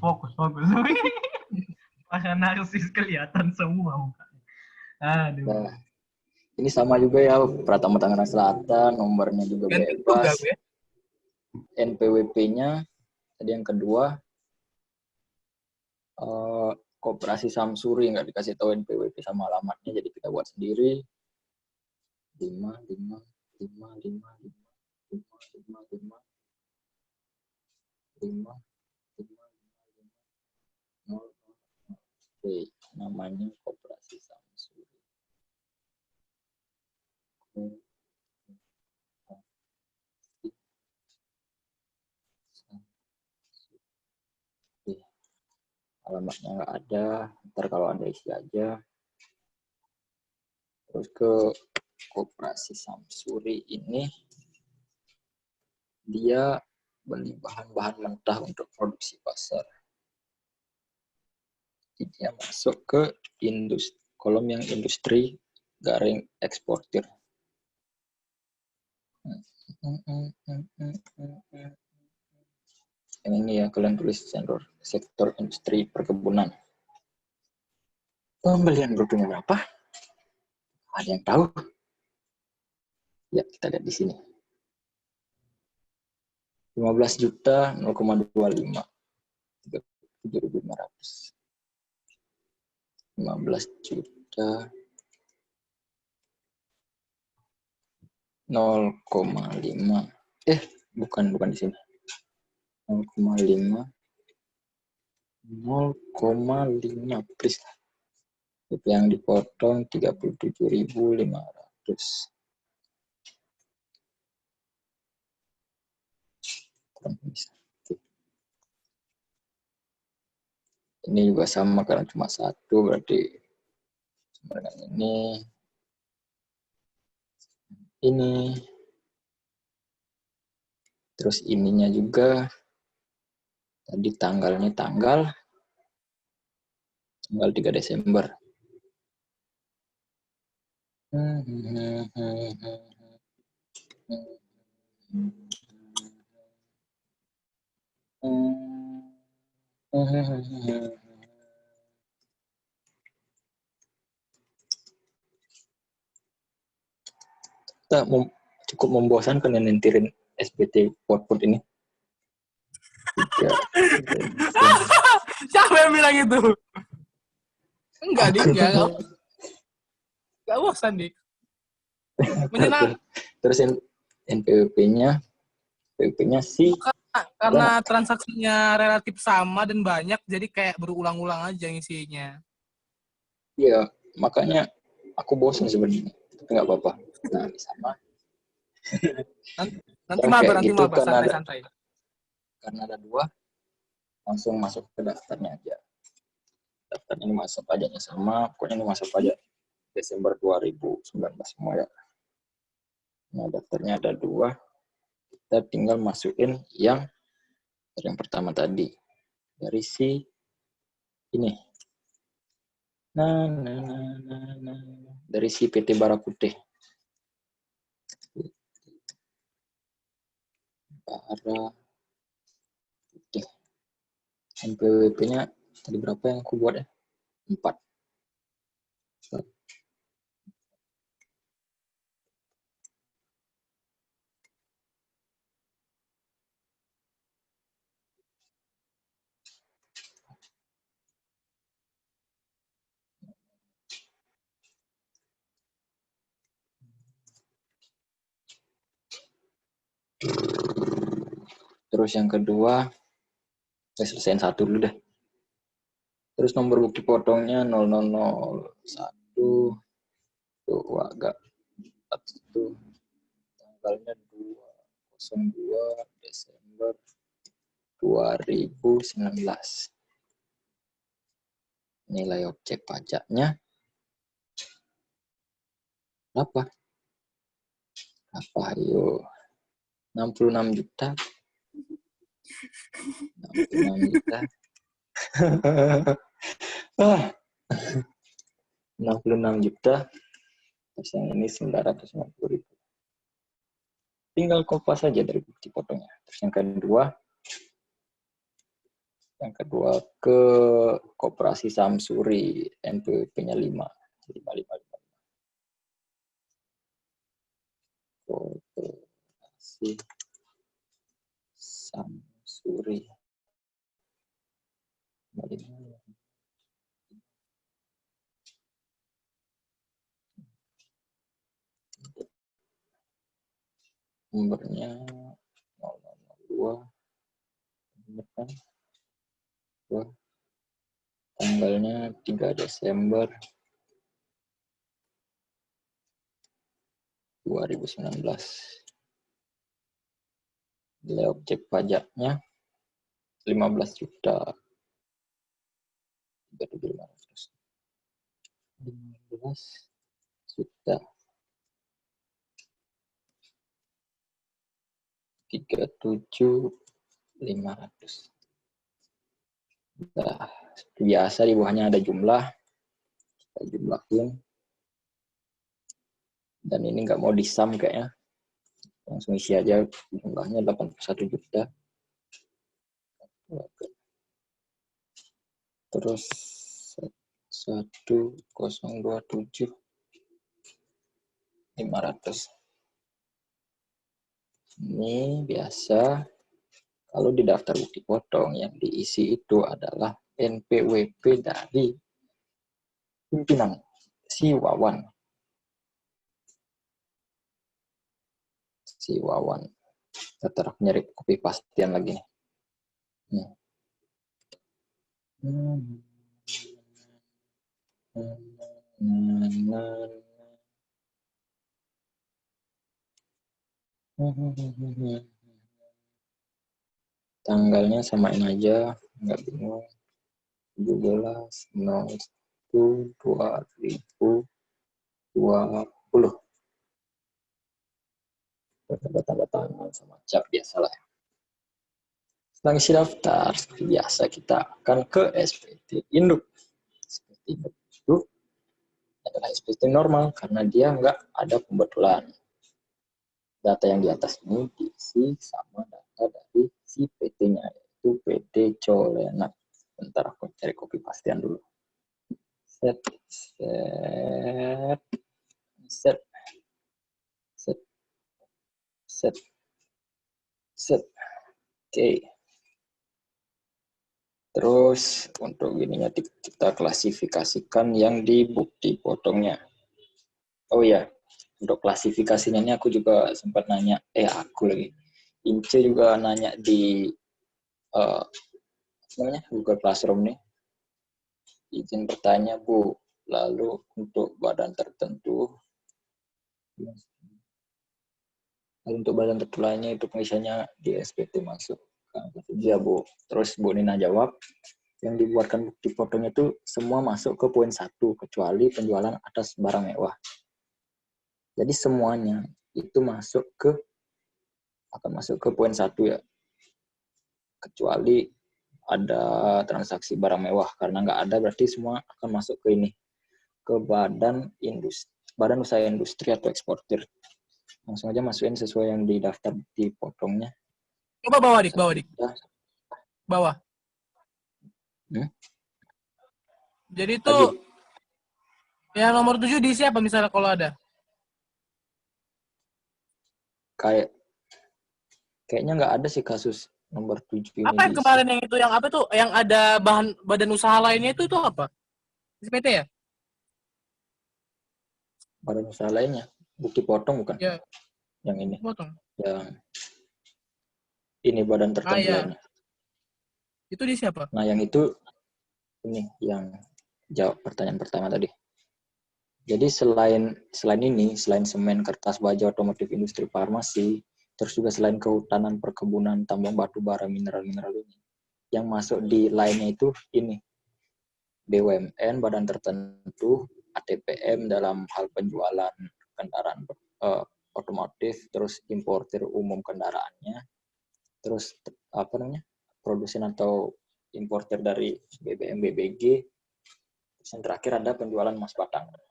Masa narsis kelihatan semua mukanya. Aduh. Nah, ini sama juga ya, Pratama Tangerang Selatan, nomornya juga bebas. Gue. NPWP-nya tadi yang kedua Koperasi Samsuri, nggak dikasih tahu NPWP sama alamatnya, jadi kita buat sendiri. 5. Oke, namanya Koperasi Samsuri. Alamatnya nggak ada, ntar kalau ada isi aja. Terus ke Koperasi Samsuri ini dia beli bahan-bahan mentah untuk produksi pasar. Jadi dia masuk ke kolom yang industri garing eksportir. Yang ini ya, kalian tulis sektor industri perkebunan. Pembelian brutonya berapa? Ada yang tahu? Ya, kita lihat di sini. 15 juta 0,25. 7.500. 15 juta 0,5. Bukan di sini. 0,5. 0,5 please. PP yang dipotong 37.500. Kurang bisa. Ini juga sama karena cuma satu, berarti sama dengan ini. Terus ininya juga. Tadi tanggalnya tanggal 3 Desember. Kita cukup membosankan yang nentirin SPT output ini. Siapa yang bilang itu? Enggak, Dik. Enggak bosan, Dik. Menyenang. Terus NPWP-nya sih Karena transaksinya relatif sama dan banyak, jadi kayak berulang-ulang aja ngisinya. Iya, makanya aku bosan sebenarnya. Tapi nggak apa-apa. Nah, sama. Nanti mabar, gitu, santai-santai. Karena ada 2, langsung masuk ke daftarnya aja. Daftar ini masa pajaknya sama, pokoknya ini masa pajak Desember 2019 semua ya. Nah, daftarnya ada 2. Kita tinggal masukin yang pertama tadi. Dari si ini. Dari si PT Barakuteh. Barakuteh. NPWP-nya tadi berapa yang aku buat ya? 4. Terus yang kedua, saya selesaiin 1 dulu deh. Terus nomor bukti potongnya 0001. Tuh, agak 41. Tanggalnya 2/02 Desember 2019. Nilai objek pajaknya berapa? Ayo. 66 juta. 66 juta. 66 juta. Terus yang ini 950.000. Tinggal kopas saja dari bukti potongnya. Terus yang kedua ke Koperasi Samsuri, NPWP-nya 5. 555. Koperasi Samsuri. Nomornya 002. Tanggalnya 3 Desember 2019. Nilai objek pajaknya 15 juta. 3.500. 15 juta. 37.500. Nah, biasa di bawahnya ada jumlah. Kita jumlahin. Dan ini nggak mau disam kayaknya. Langsung isi aja jumlahnya 81 juta. Terus 1027.500. Ini biasa. Kalau di daftar bukti potong yang diisi itu adalah NPWP dari pimpinan si Wawan. si Wawan. Kita nyari copy pastian lagi. Nih. Tanggalnya samain aja, nggak bingung. 17/01/2020. Tanda tangan sama cap biasalah. Setelah isi daftar, seperti biasa kita akan ke SPT Induk. SPT Induk itu adalah SPT normal karena dia nggak ada pembetulan. Data yang di atas ini diisi sama data dari si PT-nya, yaitu PT Colena. Bentar aku cari copy pastian dulu. Set. Oke. Terus untuk ininya kita klasifikasikan yang di bukti potongnya. Oh ya, untuk klasifikasinya ini aku juga sempat nanya, aku lagi. Ince juga nanya di Google Classroom nih. Izin bertanya, Bu. Lalu untuk badan tertentu, lainnya itu misalnya di SPT masuk. Ya, Bu. Terus Bu Nina jawab, yang dibuatkan bukti potongnya itu semua masuk ke poin 1, kecuali penjualan atas barang mewah. Jadi semuanya itu akan masuk ke poin 1 ya. Kecuali ada transaksi barang mewah, karena nggak ada berarti semua akan masuk ke ini, ke badan usaha industri atau eksportir. Langsung aja masukin sesuai yang di daftar di potongnya. Coba bawa dik. Bawah. Jadi itu yang nomor 7 diisi apa misalnya kalau ada? Kayaknya nggak ada sih kasus nomor 7 ini. Apa yang kemarin yang itu, yang apa tuh? Yang ada badan usaha lainnya itu apa? SPT ya? Badan usaha lainnya. Bukti potong bukan? Ya. Yang ini. Potong. Yang ini badan tertentu lainnya. Itu di siapa? Nah, yang itu ini yang jawab pertanyaan pertama tadi. Jadi selain semen, kertas, baja, otomotif, industri, farmasi, terus juga selain kehutanan, perkebunan, tambang batu bara, mineral ini, yang masuk di lainnya itu ini BUMN, badan tertentu, ATPM dalam hal penjualan kendaraan otomotif, terus importir umum kendaraannya, terus produsen atau importir dari BBM, BBG, terus yang terakhir ada penjualan emas batangan.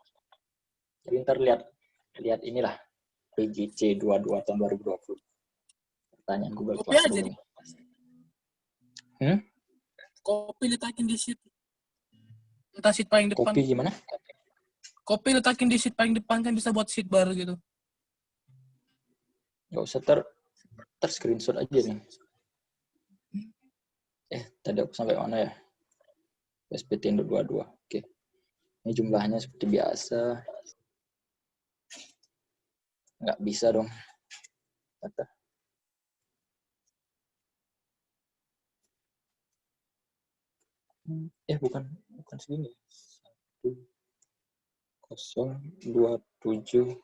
Jadi ntar lihat inilah PJC 22 tahun 2020. Pertanyaan Google Classroom. Kopi letakin di sheet. Entah sheet paling depan. Kopi gimana? Kopi letakin di sheet paling depan, kan bisa buat sheet baru gitu. Nggak usah screenshot aja nih. Tadi aku sampai mana ya? SPT Indo 22. Oke. Ini jumlahnya seperti biasa. Nggak bisa dong. Kata. Bukan segini. 1,027,500.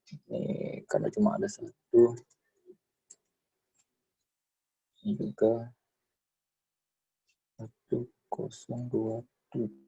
Ini karena cuma ada satu. Ini juga 1,027.